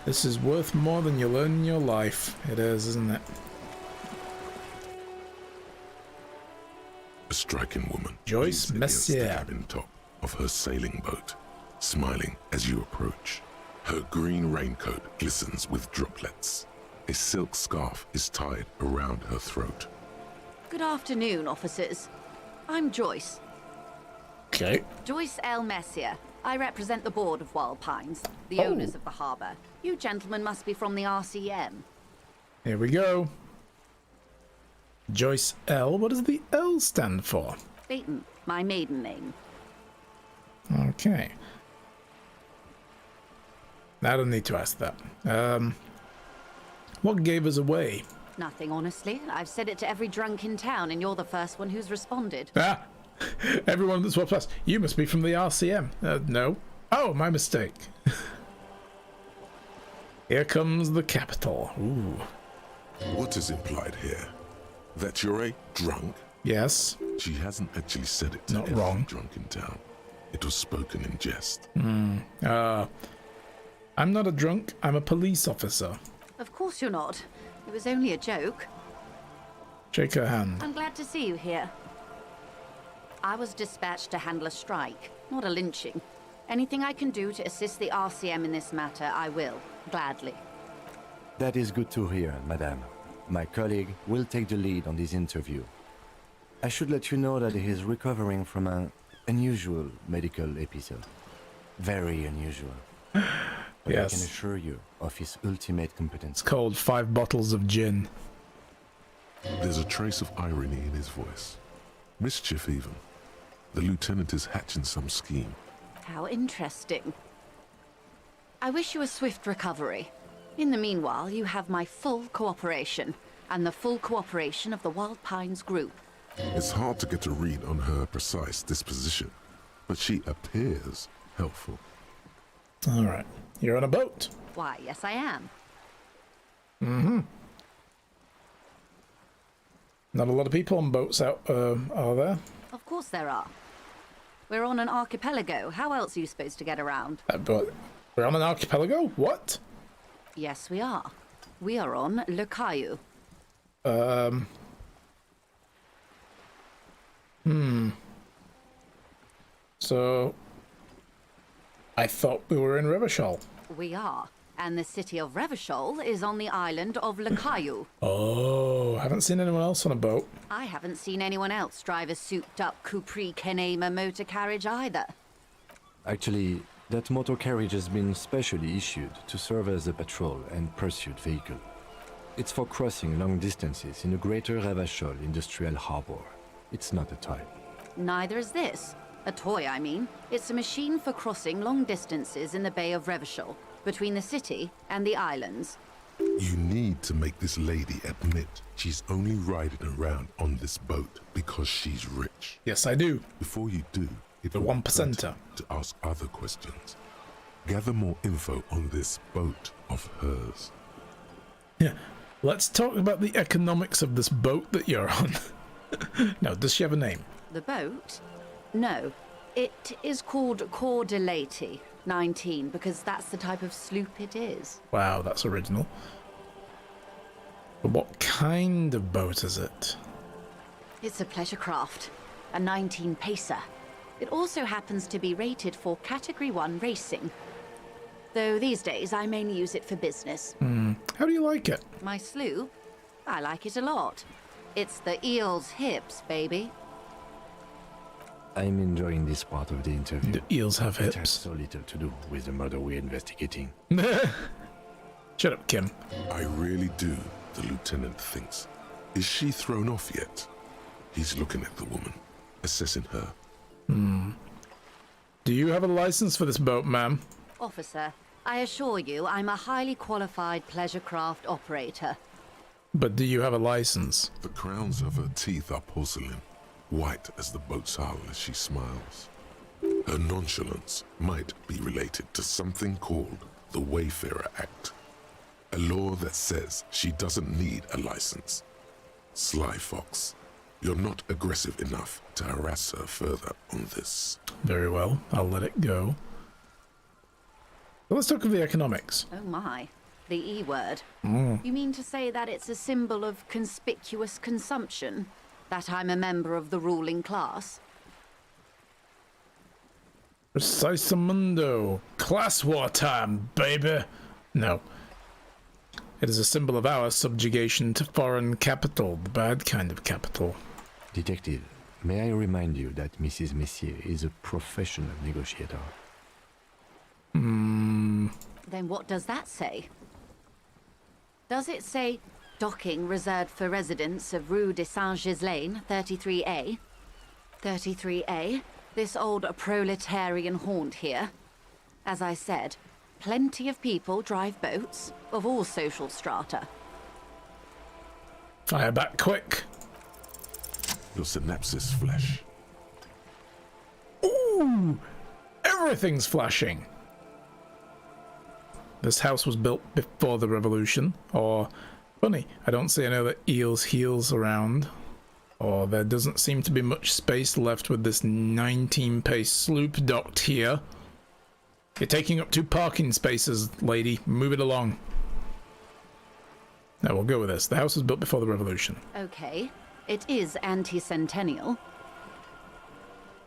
This is worth more than you'll earn in your life. It is, isn't it? A striking woman. Joyce leans against the Messier. cabin top of her sailing boat, smiling as you approach. Her green raincoat glistens with droplets. A silk scarf is tied around her throat. Good afternoon, officers. I'm Joyce. Okay. Joyce L. Messier. I represent the board of Wild Pines, the Oh. owners of the harbour. You gentlemen must be from the RCM. Here we go. Joyce L. What does the L stand for? Beaton, my maiden name. Okay. I don't need to ask that. What gave us away? Nothing, honestly. I've said it to every drunk in town, and you're the first one who's responded. Ah! Everyone that's walked past. You must be from the RCM. No. Oh, my mistake. Here comes the capital. Ooh. What is implied here? That you're a drunk? Yes. She hasn't actually said it to Not every wrong. drunk in town. It was spoken in jest. I'm not a drunk. I'm a police officer. Of course you're not. It was only a joke. Shake her hand. I'm glad to see you here. I was dispatched to handle a strike, not a lynching. Anything I can do to assist the RCM in this matter, I will. Gladly. That is good to hear, madame. My colleague will take the lead on this interview. I should let you know that he is recovering from an unusual medical episode. Very unusual. But I can Yes. assure you of his ultimate It's competence. called 5 bottles of gin. There's a trace of irony in his voice. Mischief, even. The lieutenant is hatching some scheme. How interesting. I wish you a swift recovery. In the meanwhile, you have my full cooperation, and the full cooperation of the Wild Pines group. It's hard to get a read on her precise disposition, but she appears helpful. All right. You're on a boat. Why, yes I am. Not a lot of people on boats out, are there? Of course there are. We're on an archipelago. How else are you supposed to get around? But we're on an archipelago? What? Yes, we are. We are on Le Caillou. So... I thought we were in Revachol. We are. And the city of Revachol is on the island of Le Caillou. Oh, haven't seen anyone else on a boat. I haven't seen anyone else drive a souped-up Capri Kenema motor carriage either. Actually, that motor carriage has been specially issued to serve as a patrol and pursuit vehicle. It's for crossing long distances in the greater Revachol industrial harbor. It's not a toy. Neither is this. A toy, I mean. It's a machine for crossing long distances in the Bay of Revachol, between the city and the islands. You need to make this lady admit she's only riding around on this boat because she's rich. Yes, I do. Before you do, it The will one be better percenter. to ask other questions. Gather more info on this boat of hers. Yeah. Let's talk about the economics of this boat that you're on. No, does she have a name? The boat? No. It is called Cor de Leyte 19, because that's the type of sloop it is. Wow, that's original. But what kind of boat is it? It's a pleasure craft, a 19 pacer. It also happens to be rated for Category 1 racing. Though these days I mainly use it for business. How do you like it? My sloop? I like it a lot. It's the eel's hips, baby. I'm enjoying this part of the interview. Do eels have It has hips? so little to do with the murder we're investigating. Shut up, Kim. I really do, the lieutenant thinks. Is she thrown off yet? He's looking at the woman, assessing her. Do you have a license for this boat, ma'am? Officer, I assure you I'm a highly qualified pleasure craft operator. But do you have a license? The crowns of her teeth are porcelain, white as the boat's hull as she smiles. Her nonchalance might be related to something called the Wayfarer Act, a law that says she doesn't need a license. Sly fox. You're not aggressive enough to harass her further on this. Very well, I'll let it go. Well, let's talk of the economics. Oh my, the E word. You mean to say that it's a symbol of conspicuous consumption? That I'm a member of the ruling class? Precisamundo. Class war time, baby. No. It is a symbol of our subjugation to foreign capital, the bad kind of capital. Detective, may I remind you that Mrs. Messier is a professional negotiator? Then what does that say? Does it say docking reserved for residents of Rue de Saint-Ghislain, 33A? 33A? This old proletarian haunt here? As I said, plenty of people drive boats, of all social strata. Fire back quick. Your synapses flash. Ooh! Everything's flashing. This house was built before the revolution, or funny, I don't see any other eel's heels around, or there doesn't seem to be much space left with this 19-pace sloop docked here. You're taking up 2 parking spaces, lady. Move it along. No, we'll go with this. The house was built before the revolution. Okay, it is anti-centennial.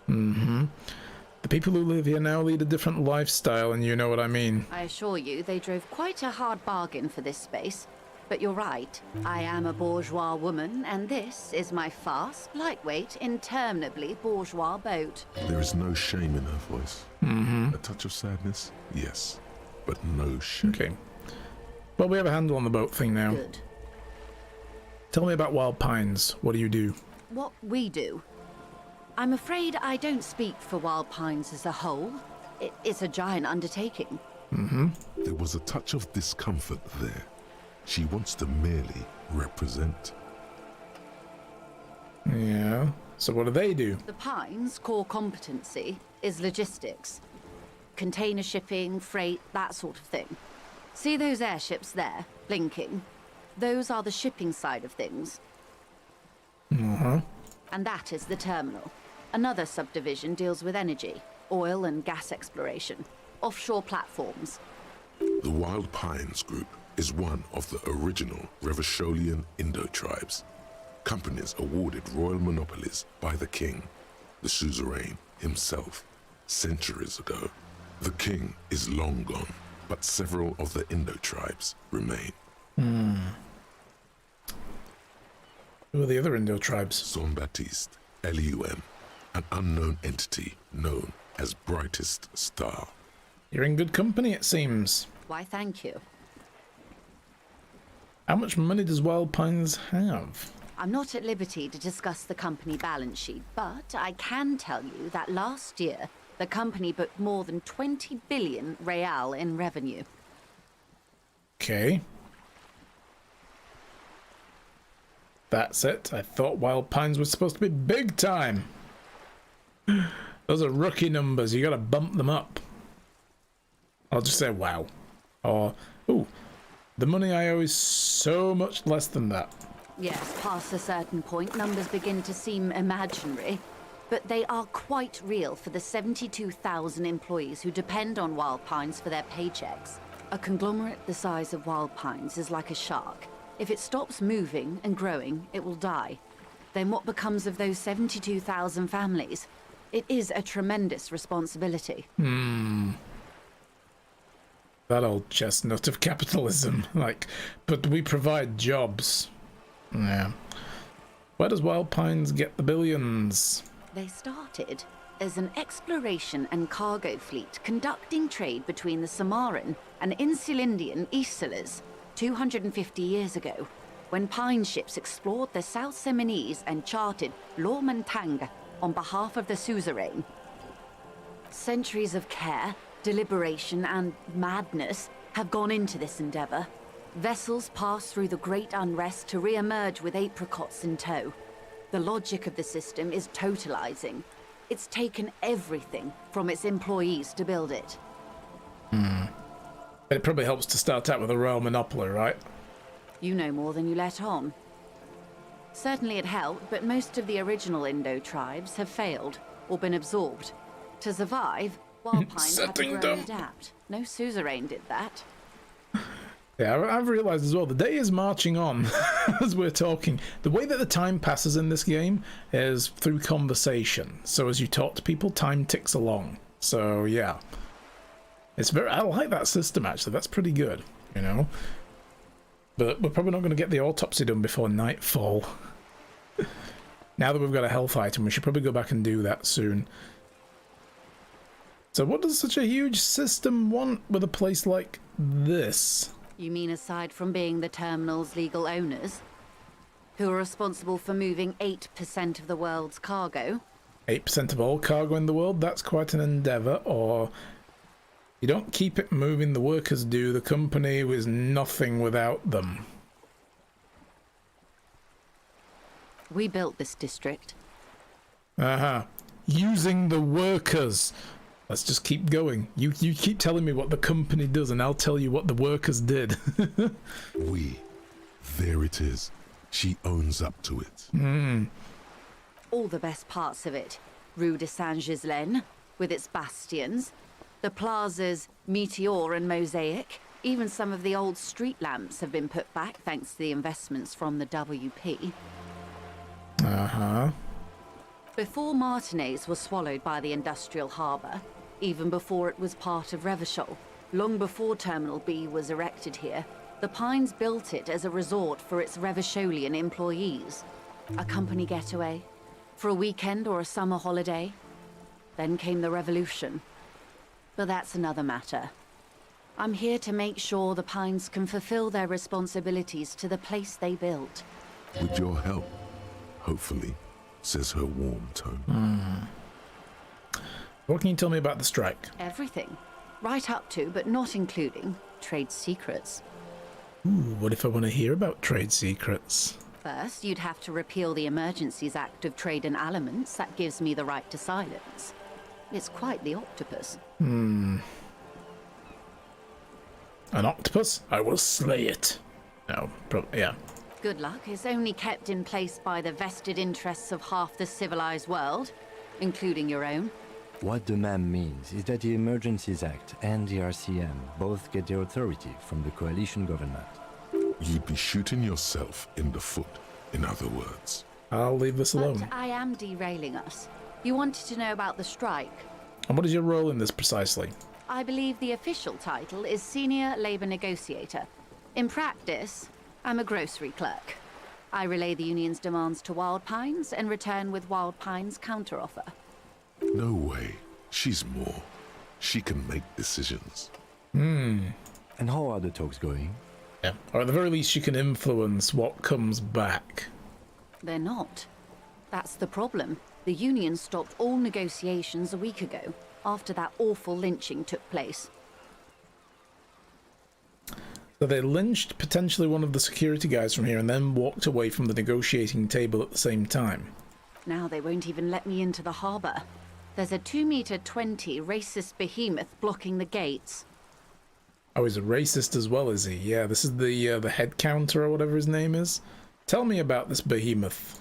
The people who live here now lead a different lifestyle, and you know what I mean. I assure you, they drove quite a hard bargain for this space. But you're right, I am a bourgeois woman, and this is my fast, lightweight, interminably bourgeois boat. There is no shame in her voice. A touch of sadness, yes, but no shame. Okay. Well, we have a handle on the boat thing now. Good. Tell me about Wild Pines. What do you do? What we do? I'm afraid I don't speak for Wild Pines as a whole. It's a giant undertaking. There was a touch of discomfort there. She wants to merely represent. Yeah. So what do they do? The Pines' core competency is logistics. Container shipping, freight, that sort of thing. See those airships there, blinking? Those are the shipping side of things. And that is the terminal. Another subdivision deals with energy, oil and gas exploration, offshore platforms. The Wild Pines Group is one of the original Revacholian Indo-tribes. Companies awarded royal monopolies by the king, the suzerain himself, centuries ago. The king is long gone, but several of the Indo-tribes remain. Who are the other Indo tribes? Saint-Baptiste, Elysium, an unknown entity known as Brightest Star. You're in good company, it seems. Why, thank you. How much money does Wild Pines have? I'm not at liberty to discuss the company balance sheet, but I can tell you that last year, the company booked more than 20 billion real in revenue. Okay. That's it. I thought Wild Pines was supposed to be big time. Those are rookie numbers. You gotta bump them up. I'll just say wow. Or, ooh, the money I owe is so much less than that. Yes, past a certain point, numbers begin to seem imaginary. But they are quite real for the 72,000 employees who depend on Wild Pines for their paychecks. A conglomerate the size of Wild Pines is like a shark. If it stops moving and growing, it will die. Then what becomes of those 72,000 families? It is a tremendous responsibility. That old chestnut of capitalism. Like, but we provide jobs. Yeah. Where does Wild Pines get the billions? They started as an exploration and cargo fleet conducting trade between the Samaran and Insulindian Isolas 250 years ago, when Pine ships explored the South Seminese and charted Lomantang on behalf of the suzerain. Centuries of care, deliberation, and madness have gone into this endeavor. Vessels pass through the great unrest to re-emerge with apricots in tow. The logic of the system is totalizing. It's taken everything from its employees to build it. It probably helps to start out with a royal monopoly, right? You know more than you let on. Certainly it helped, but most of the original Indo tribes have failed or been absorbed. To survive, wild pines had to grow and adapt. No suzerain did that. Yeah, I've realised as well, the day is marching on as we're talking. The way that the time passes in this game is through conversation. So as you talk to people, time ticks along. So yeah. I like that system actually, that's pretty good, you know. But we're probably not going to get the autopsy done before nightfall. Now that we've got a health item, we should probably go back and do that soon. So what does such a huge system want with a place like this? You mean aside from being the terminal's legal owners, who are responsible for moving 8% of the world's cargo? 8% of all cargo in the world? That's quite an endeavour. Or you don't keep it moving, the workers do. The company is nothing without them. We built this district. Using the workers. Let's just keep going. You keep telling me what the company does and I'll tell you what the workers did. There it is. She owns up to it. All the best parts of it. Rue de Saint-Ghislain, with its bastions. The plazas Meteor and Mosaic. Even some of the old street lamps have been put back thanks to the investments from the WP. Before Martinez was swallowed by the industrial harbour, even before it was part of Revachol, long before Terminal B was erected here, the Pines built it as a resort for its Revacholian employees. A company getaway, for a weekend or a summer holiday. Then came the revolution. But that's another matter. I'm here to make sure the Pines can fulfill their responsibilities to the place they built. With your help, hopefully, says her warm tone. What can you tell me about the strike? Everything. Right up to, but not including, trade secrets. Ooh, what if I want to hear about trade secrets? First, you'd have to repeal the Emergencies Act of Trade in Elements. That gives me the right to silence. It's quite the octopus. An octopus? I will slay it. No, probably, yeah. Good luck. It's only kept in place by the vested interests of half the civilized world, including your own. What the ma'am means is that the Emergencies Act and the RCM both get their authority from the coalition government. You'd be shooting yourself in the foot, in other words. I'll leave this alone. But I am derailing us. You wanted to know about the strike. And what is your role in this precisely? I believe the official title is Senior Labor Negotiator. In practice, I'm a grocery clerk. I relay the union's demands to Wild Pines and return with Wild Pines' counteroffer. No way. She's more. She can make decisions. And how are the talks going? Yeah. Or at the very least, she can influence what comes back. They're not. That's the problem. The union stopped all negotiations a week ago, after that awful lynching took place. So they lynched potentially one of the security guys from here and then walked away from the negotiating table at the same time. Now they won't even let me into the harbour. There's a 2-meter-20 racist behemoth blocking the gates. Oh, he's a racist as well, is he? Yeah, this is the head counter or whatever his name is. Tell me about this behemoth.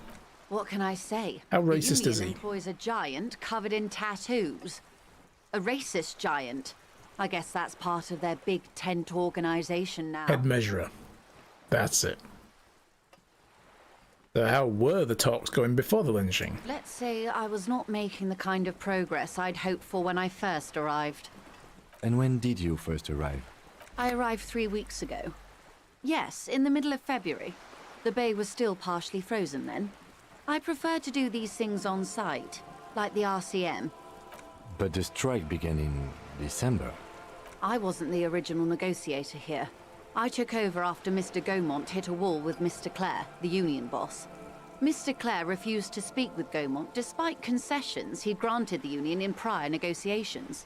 What can I say? How racist is The he? union employs a giant covered in tattoos. A racist giant. I guess that's part of their big tent organisation now. Head measurer. That's it. So how were the talks going before the lynching? Let's say I was not making the kind of progress I'd hoped for when I first arrived. And when did you first arrive? I arrived 3 weeks ago. Yes, in the middle of February. The bay was still partially frozen then. I prefer to do these things on site, like the RCM. But the strike began in December. I wasn't the original negotiator here. I took over after Mr. Gaumont hit a wall with Mr. Clare, the union boss. Mr. Clare refused to speak with Gaumont despite concessions he'd granted the union in prior negotiations.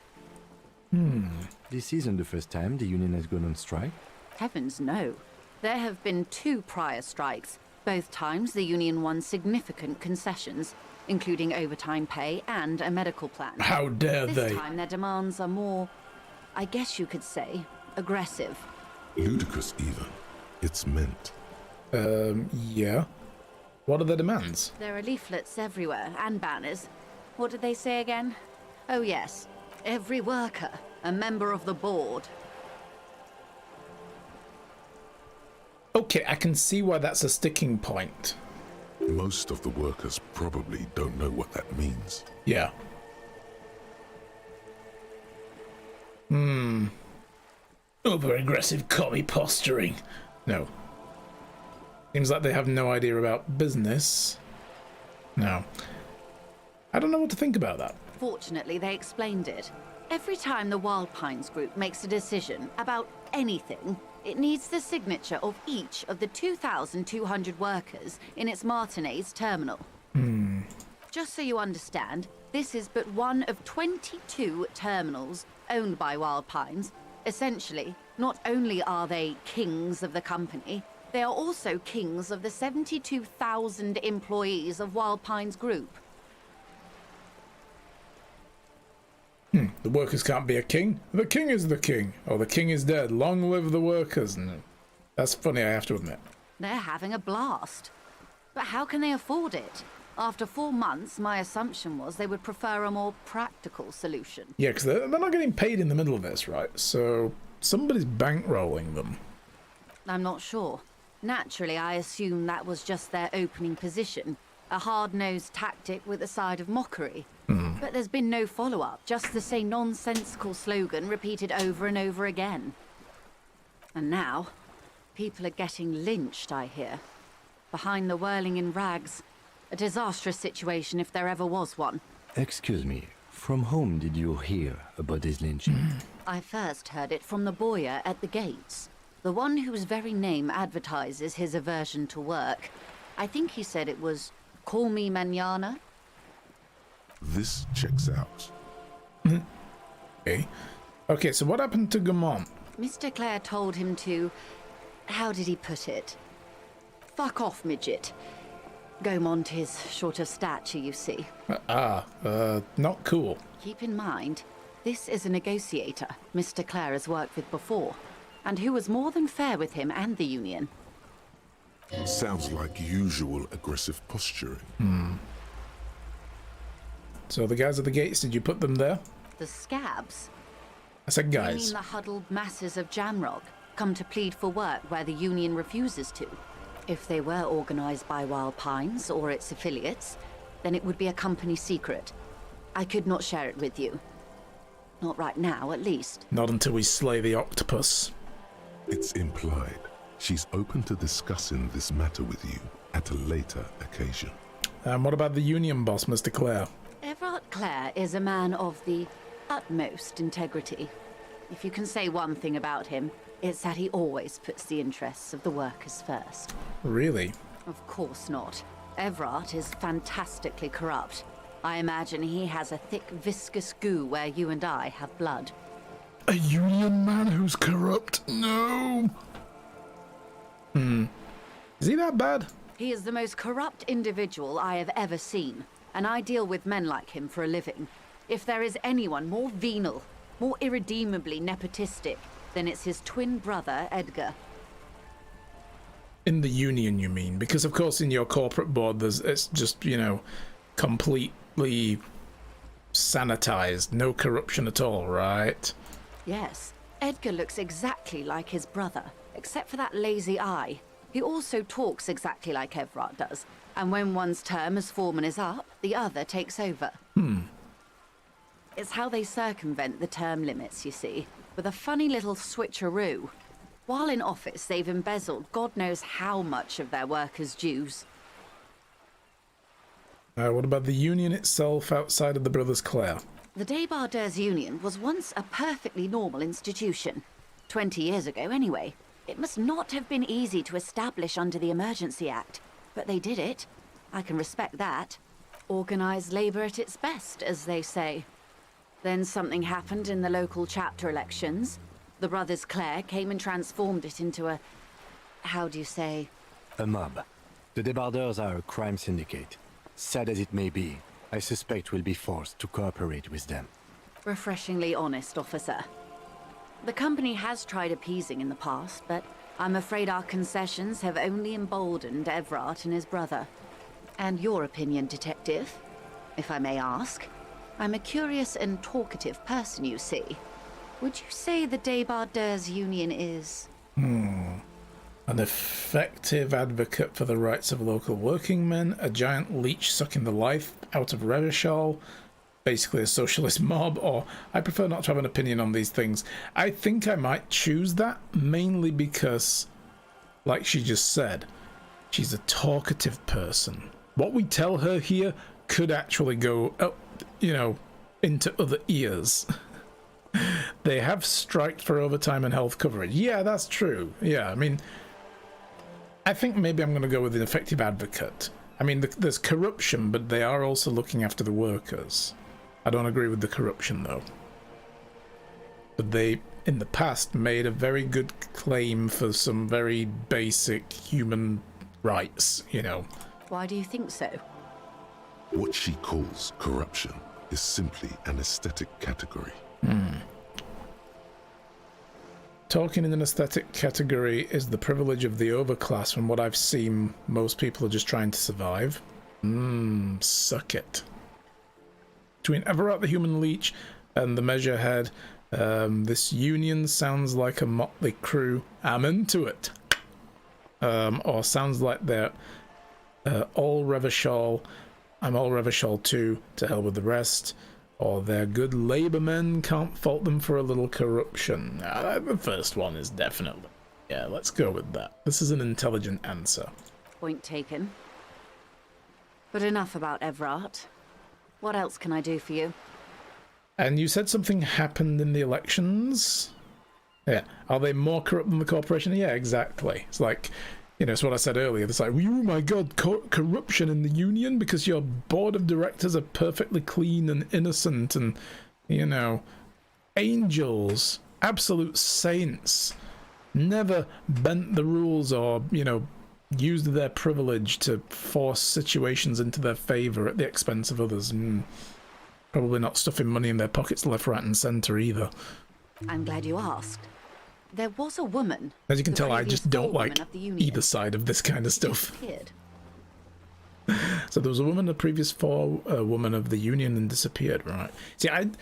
This isn't the first time the union has gone on strike. Heavens no. There have been 2 prior strikes. Both times the union won significant concessions, including overtime pay and a medical plan. How dare they? This time their demands are more, I guess you could say, aggressive. Ludicrous even. It's meant. Yeah. What are the demands? There are leaflets everywhere, and banners. What did they say again? Oh yes, every worker, a member of the board. Okay, I can see why that's a sticking point. Most of the workers probably don't know what that means. Yeah. Over-aggressive commie posturing. No. Seems like they have no idea about business. No. I don't know what to think about that. Fortunately, they explained it. Every time the Wild Pines group makes a decision about anything, it needs the signature of each of the 2,200 workers in its Martinez terminal. Just so you understand, this is but one of 22 terminals owned by Wild Pines. Essentially, not only are they kings of the company, they are also kings of the 72,000 employees of Wild Pines Group. The workers can't be a king. The king is the king. Or the king is dead. Long live the workers. No. That's funny, I have to admit. They're having a blast. But how can they afford it? After 4 months, my assumption was they would prefer a more practical solution. Yeah, because they're not getting paid in the middle of this, right? So somebody's bankrolling them. I'm not sure. Naturally, I assume that was just their opening position. A hard-nosed tactic with a side of mockery. But there's been no follow-up, just the same nonsensical slogan repeated over and over again. And now, people are getting lynched, I hear. Behind the whirling in rags. A disastrous situation if there ever was one. Excuse me, from whom did you hear about this lynching? I first heard it from the boyer at the gates. The one whose very name advertises his aversion to work. I think he said it was, "Call me mañana." This checks out. Okay, so what happened to Gamont? Mr. Clare told him to... How did he put it? Fuck off, midget. Gaumont is short of stature, you see. Not cool. Keep in mind, this is a negotiator Mr. Clare has worked with before, and who was more than fair with him and the Union. Sounds like usual aggressive posturing. So the guys at the gates, did you put them there? The scabs? I said You guys. mean the huddled masses of Jamrog, come to plead for work where the Union refuses to? If they were organized by Wild Pines or its affiliates, then it would be a company secret. I could not share it with you. Not right now, at least. Not until we slay the octopus. It's implied she's open to discussing this matter with you at a later occasion. And what about the Union boss, Mr. Clare? Everard Clare is a man of the utmost integrity. If you can say one thing about him, it's that he always puts the interests of the workers first. Really? Of course not. Everard is fantastically corrupt. I imagine he has a thick, viscous goo where you and I have blood. A Union man who's corrupt? No! Is he that bad? He is the most corrupt individual I have ever seen, and I deal with men like him for a living. If there is anyone more venal, more irredeemably nepotistic, then it's his twin brother, Edgar. In the Union, you mean? Because, of course, in your corporate board, it's just, completely sanitized. No corruption at all, right? Yes, Edgar looks exactly like his brother, except for that lazy eye. He also talks exactly like Everard does, and when one's term as foreman is up, the other takes over. It's how they circumvent the term limits, you see, with a funny little switcheroo. While in office, they've embezzled God knows how much of their workers' dues. What about the Union itself outside of the Brothers Clare? The Débardeurs Union was once a perfectly normal institution. 20 years ago, anyway. It must not have been easy to establish under the Emergency Act, but they did it. I can respect that. Organised labour at its best, as they say. Then something happened in the local chapter elections. The Brothers Clare came and transformed it into a... how do you say? A mob. The Débardeurs are a crime syndicate. Sad as it may be, I suspect we'll be forced to cooperate with them. Refreshingly honest, officer. The company has tried appeasing in the past, but I'm afraid our concessions have only emboldened Everard and his brother. And your opinion, Detective, if I may ask? I'm a curious and talkative person, you see. Would you say the Débardeurs Union is... An effective advocate for the rights of local working men, a giant leech sucking the life out of Revachol, basically a socialist mob, or I prefer not to have an opinion on these things. I think I might choose that, mainly because, like she just said, she's a talkative person. What we tell her here could actually go, into other ears. They have striked for overtime and health coverage. Yeah, that's true. Yeah, I mean, I think maybe I'm going to go with an effective advocate. I mean, there's corruption, but they are also looking after the workers. I don't agree with the corruption, though. But they, in the past, made a very good claim for some very basic human rights, Why do you think so? What she calls corruption is simply an aesthetic category. Talking in an aesthetic category is the privilege of the overclass. From what I've seen, most people are just trying to survive. Suck it. Between Everard the Human Leech and the Measurehead, this union sounds like a motley crew. I'm into it. Or sounds like they're all Revachol. I'm all Revachol too, to hell with the rest. Or they're good labour men, can't fault them for a little corruption. The first one is definitely. Yeah, let's go with that. This is an intelligent answer. Point taken. But enough about Everard. What else can I do for you? And you said something happened in the elections? Yeah. Are they more corrupt than the corporation? Yeah, exactly. It's like, it's what I said earlier. It's like, oh my god, corruption in the union because your board of directors are perfectly clean and innocent and, angels, absolute saints, never bent the rules or, used their privilege to force situations into their favour at the expense of others. Probably not stuffing money in their pockets left, right and centre either. I'm glad you asked. There was a woman. As you can tell, I just don't like either side side of this kind of stuff. So there was a woman, the previous woman of the union, and disappeared, right? See, I'm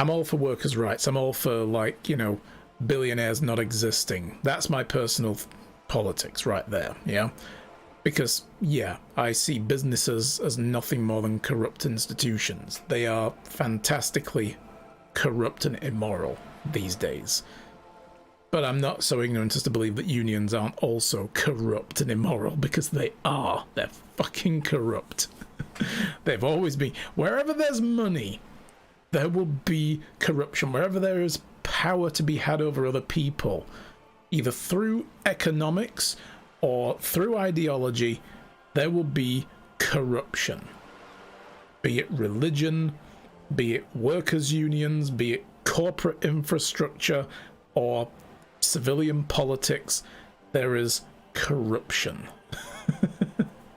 all for workers' rights. I'm all for, billionaires not existing. That's my personal politics right there, yeah? Because, yeah, I see businesses as nothing more than corrupt institutions. They are fantastically corrupt and immoral these days. But I'm not so ignorant as to believe that unions aren't also corrupt and immoral, because they are. They're fucking corrupt. They've always been. Wherever there's money, there will be corruption. Wherever there is power to be had over other people, either through economics or through ideology, there will be corruption. Be it religion, be it workers' unions, be it corporate infrastructure, or civilian politics, there is corruption.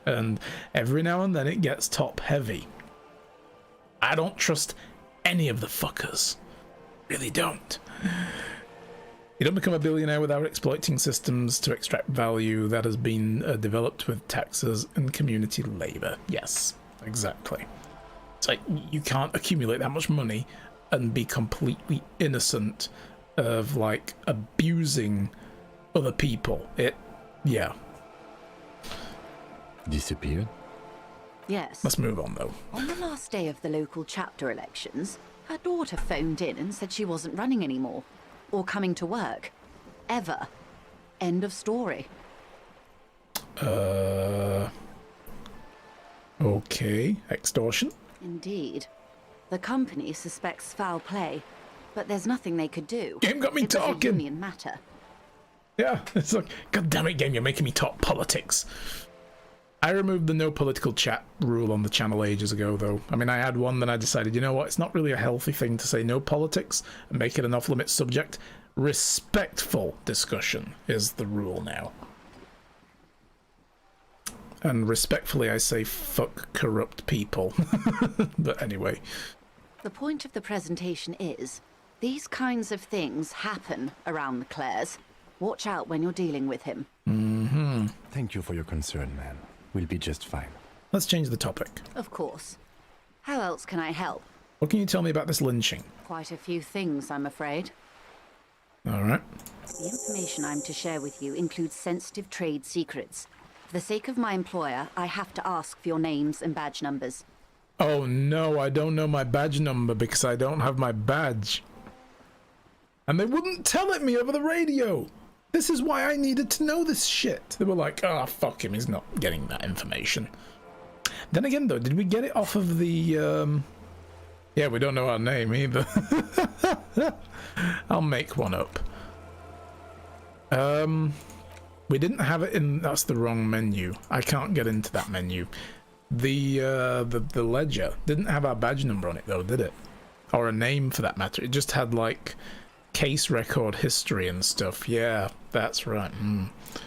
And every now and then it gets top heavy. I don't trust any of the fuckers. Really don't. You don't become a billionaire without exploiting systems to extract value that has been developed with taxes and community labour. Yes, exactly. It's like, you can't accumulate that much money and be completely innocent of, abusing other people. Yeah. Disappeared? Yes. Let's move on, though. On the last day of the local chapter elections, her daughter phoned in and said she wasn't running anymore. Or coming to work. Ever. End of story. Okay. Extortion? Indeed. The company suspects foul play, but there's nothing they could do. Game got me It was a talking. union matter. Yeah, it's like, god damn it, game, you're making me talk politics. I removed the no political chat rule on the channel ages ago, though. I mean, I had one, then I decided, you know what, it's not really a healthy thing to say no politics and make it an off-limits subject. Respectful discussion is the rule now. And respectfully, I say fuck corrupt people. But anyway. The point of the presentation is, these kinds of things happen around the Clares. Watch out when you're dealing with him. Thank you for your concern, ma'am. We'll be just fine. Let's change the topic. Of course. How else can I help? What can you tell me about this lynching? Quite a few things, I'm afraid. All right. The information I'm to share with you includes sensitive trade secrets. For the sake of my employer, I have to ask for your names and badge numbers. Oh no, I don't know my badge number because I don't have my badge. And they wouldn't tell it me over the radio. This is why I needed to know this shit. They were like, oh, fuck him, he's not getting that information. Then again, though, did we get it off of the, Yeah, we don't know our name either. I'll make one up. We didn't have it in... That's the wrong menu. I can't get into that menu. The ledger didn't have our badge number on it, though, did it? Or a name, for that matter. It just had, like, case record history and stuff. Yeah, that's right.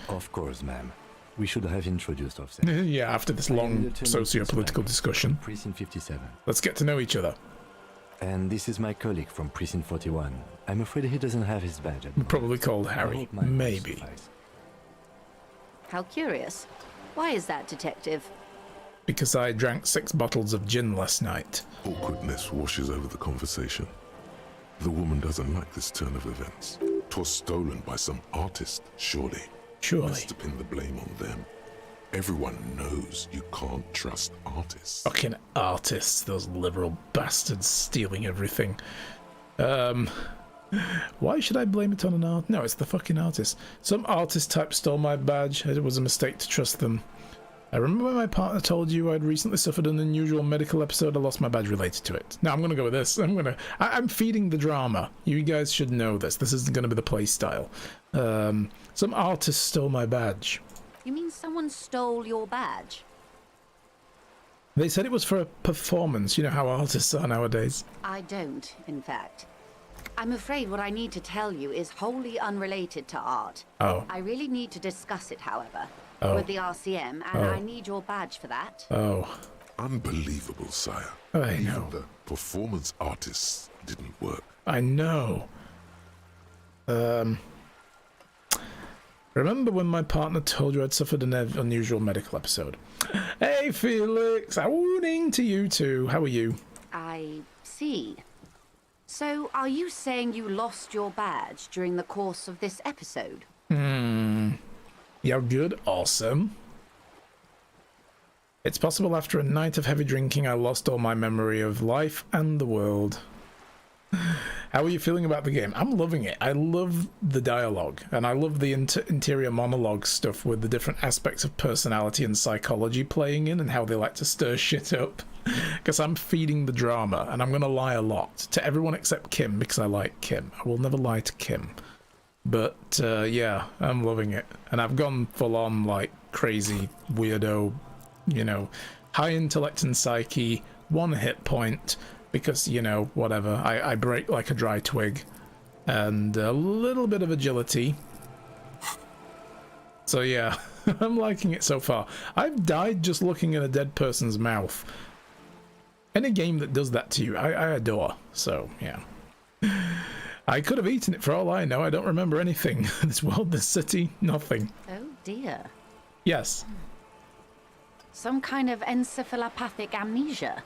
Of course, ma'am. We should have introduced ourselves. Yeah, after this long socio-political discussion. Precinct 57. Let's get to know each other. And this is my colleague from Precinct 41. I'm afraid he doesn't have his badge at the moment. Probably called Harry. Maybe. How curious. Why is that, Detective? Because I drank 6 bottles of gin last night. Awkwardness washes over the conversation. The woman doesn't like this turn of events. 'Twas stolen by some artist, surely. Surely. Best to pin the blame on them. Everyone knows you can't trust artists. Fucking artists, those liberal bastards stealing everything. Why should I blame it on an art? No, it's the fucking artist. Some artist type stole my badge. It was a mistake to trust them. I remember when my partner told you I'd recently suffered an unusual medical episode. I lost my badge related to it. Now I'm gonna go with this. I'm feeding the drama. You guys should know this. This isn't gonna be the play style. Some artist stole my badge. You mean someone stole your badge? They said it was for a performance. You know how artists are nowadays. I don't, in fact. I'm afraid what I need to tell you is wholly unrelated to art. Oh. I really need to discuss it, however, Oh. with the RCM, and I need your badge for that. Oh. Unbelievable, sire. I Even know. the performance artists didn't work. I know. Remember when my partner told you I'd suffered an unusual medical episode? Hey, Felix! Morning to you too. How are you? I see. So, are you saying you lost your badge during the course of this episode? Yeah, good. Awesome. It's possible after a night of heavy drinking I lost all my memory of life and the world. How are you feeling about the game? I'm loving it. I love the dialogue, and I love the interior monologue stuff with the different aspects of personality and psychology playing in and how they like to stir shit up. Because I'm feeding the drama, and I'm going to lie a lot to everyone except Kim, because I like Kim. I will never lie to Kim. But, yeah, I'm loving it. And I've gone full on, like, crazy, weirdo, you know, high intellect and psyche, 1 hit point, because, you know, whatever, I break like a dry twig, and a little bit of agility. So yeah, I'm liking it so far. I've died just looking at a dead person's mouth. Any game that does that to you, I adore, so yeah. I could have eaten it for all I know. I don't remember anything. This world, this city, nothing. Oh dear. Yes. Some kind of encephalopathic amnesia.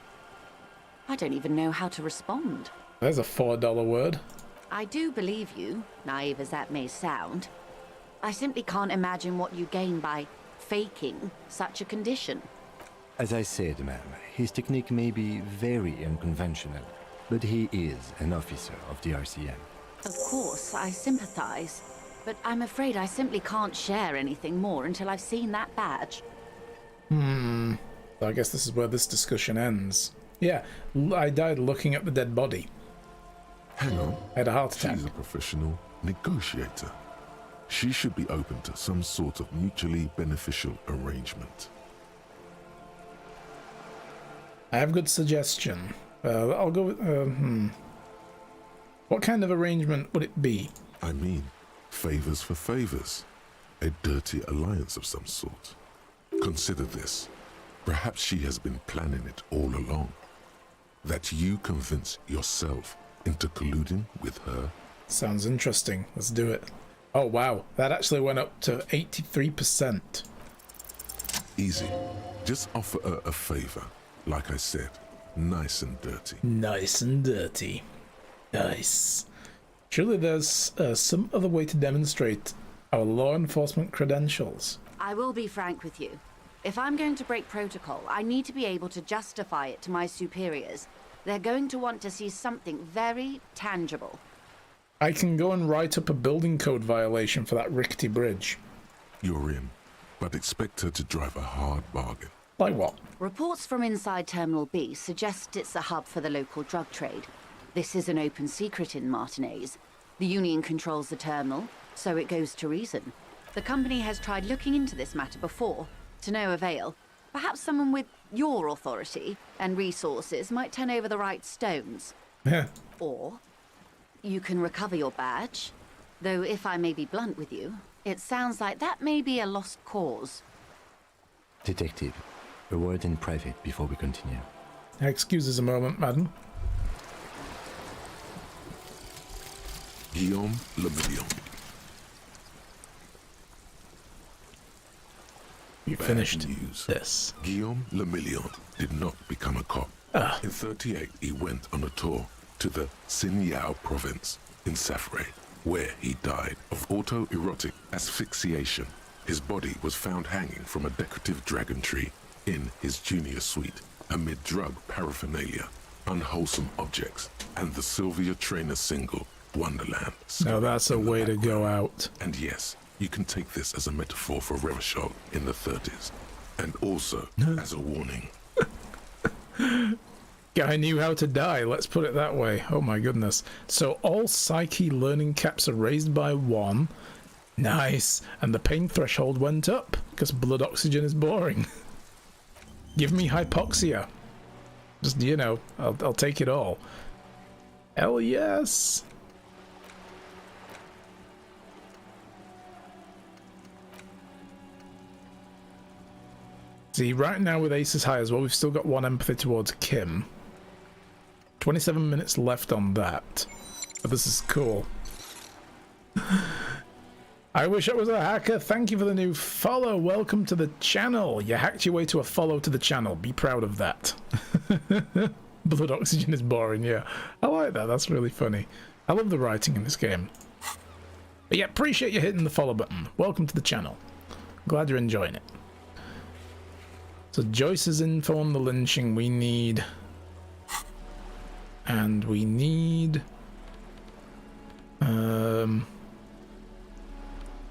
I don't even know how to respond. There's a $4 word. I do believe you, naive as that may sound. I simply can't imagine what you gain by faking such a condition. As I said, ma'am, his technique may be very unconventional, but he is an officer of the RCM. Of course, I sympathize, but I'm afraid I simply can't share anything more until I've seen that badge. So I guess this is where this discussion ends. Yeah, I died looking at the dead body. Hang on. I had a heart attack. She's a professional negotiator. She should be open to some sort of mutually beneficial arrangement. I have a good suggestion. I'll go with... What kind of arrangement would it be? I mean, favors for favors. A dirty alliance of some sort. Consider this. Perhaps she has been planning it all along. That you convince yourself into colluding with her. Sounds interesting. Let's do it. Oh, wow. That actually went up to 83%. Easy. Just offer her a favor. Like I said, nice and dirty. Nice and dirty. Nice. Surely there's some other way to demonstrate our law enforcement credentials. I will be frank with you. If I'm going to break protocol, I need to be able to justify it to my superiors. They're going to want to see something very tangible. I can go and write up a building code violation for that rickety bridge. You're in, but expect her to drive a hard bargain. Like what? Reports from inside Terminal B suggest it's a hub for the local drug trade. This is an open secret in Martinez. The Union controls the terminal, so it goes to reason. The company has tried looking into this matter before, to no avail. Perhaps someone with your authority and resources might turn over the right stones. Yeah. Or you can recover your badge. Though if I may be blunt with you, it sounds like that may be a lost cause. Detective, a word in private before we continue. Excuse us a moment, madam. Guillaume Le Million. You Bad finished news. this. Guillaume Le Million did not become a cop. In 38, he went on a tour to the Sinyao province in Safre, where he died of autoerotic asphyxiation. His body was found hanging from a decorative dragon tree in his junior suite amid drug paraphernalia, unwholesome objects, and the Sylvia Trainer single, Wonderland. Now that's a way to go out. And yes, you can take this as a metaphor for Revachol in the 30s, and also as a warning. Guy knew how to die, let's put it that way. Oh my goodness. So all psyche learning caps are raised by 1. Nice. And the pain threshold went up, because blood oxygen is boring. Give me hypoxia. Just, you know, I'll take it all. Hell yes. See, right now with Aces High as well, we've still got 1 empathy towards Kim. 27 minutes left on that. But this is cool. I wish I was a hacker. Thank you for the new follow. Welcome to the channel. You hacked your way to a follow to the channel. Be proud of that. Blood oxygen is boring, yeah. I like that. That's really funny. I love the writing in this game. But yeah, appreciate you hitting the follow button. Welcome to the channel. Glad you're enjoying it. So Joyce's info on the lynching we need. And we need...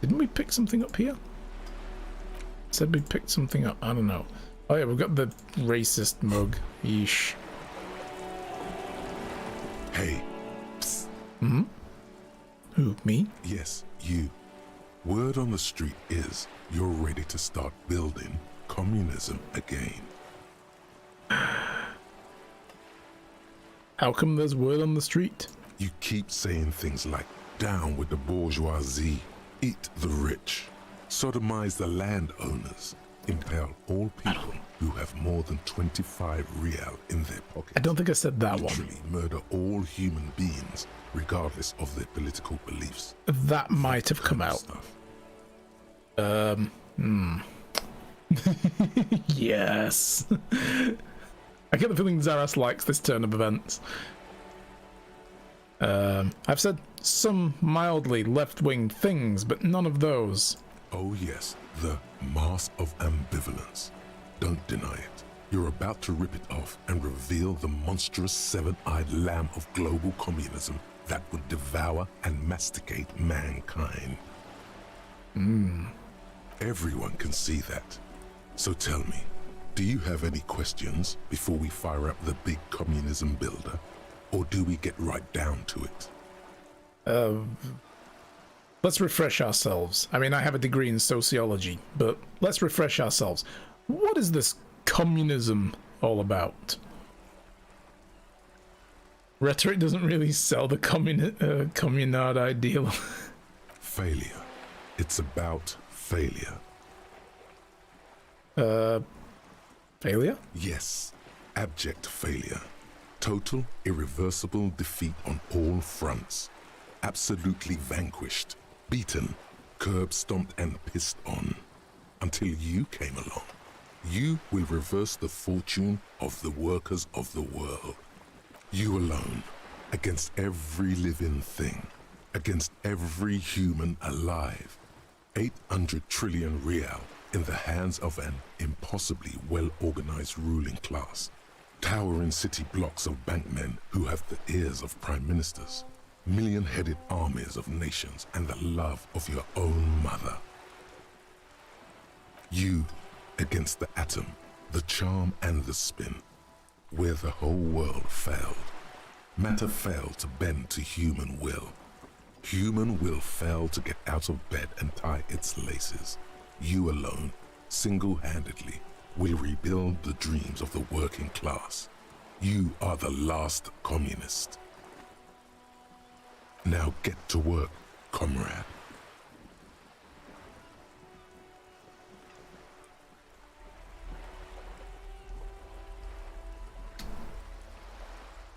Didn't we pick something up here? Said we picked something up. I don't know. Oh yeah, we've got the racist mug. Yeesh. Hey. Psst. Hmm? Who, me? Yes, you. Word on the street is you're ready to start building communism again. How come there's word on the street? You keep saying things like, down with the bourgeoisie, eat the rich, sodomize the landowners, impale all people who have more than 25 real in their pockets. I don't think I said that Literally murder all human beings, regardless of their political beliefs. That might have come out. Yes. I get the feeling Zaras likes this turn of events. I've said some mildly left-wing things, but none of those. Oh yes, the mask of ambivalence. Don't deny it. You're about to rip it off and reveal the monstrous seven-eyed lamb of global communism that would devour and masticate mankind. Everyone can see that. So tell me, do you have any questions before we fire up the big communism builder? Or do we get right down to it? Let's refresh ourselves. I mean, I have a degree in sociology, but let's refresh ourselves. What is this communism all about? Rhetoric doesn't really sell the communard ideal. Failure. It's about failure. Failure? Yes, abject failure. Total, irreversible defeat on all fronts. Absolutely vanquished, beaten, curb stomped and pissed on. Until you came along You will reverse the fortune of the workers of the world. You alone, against every living thing, against every human alive. 800 trillion real in the hands of an impossibly well-organized ruling class. Towering city blocks of bankmen who have the ears of prime ministers. Million-headed armies of nations and the love of your own mother. You against the atom, the charm and the spin, where the whole world failed. Matter failed to bend to human will. Human will failed to get out of bed and tie its laces. You alone, single-handedly, will rebuild the dreams of the working class. You are the last communist. Now get to work, comrade.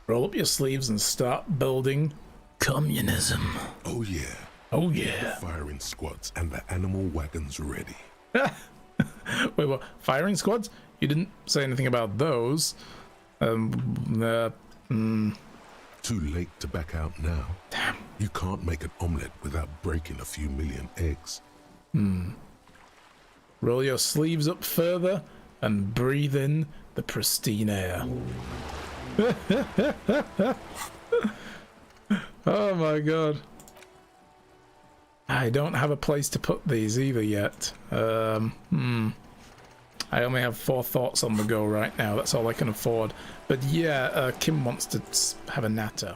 Roll up your sleeves and start building communism. Oh yeah. Oh The yeah. firing squads and the animal wagons ready. Wait, what? Firing squads? You didn't say anything about those. Too late to back out now. Damn. You can't make an omelette without breaking a few million eggs. Roll your sleeves up further and breathe in the pristine air. Oh my god. I don't have a place to put these either yet. I only have 4 thoughts on the go right now. That's all I can afford. But yeah, Kim wants to have a natter.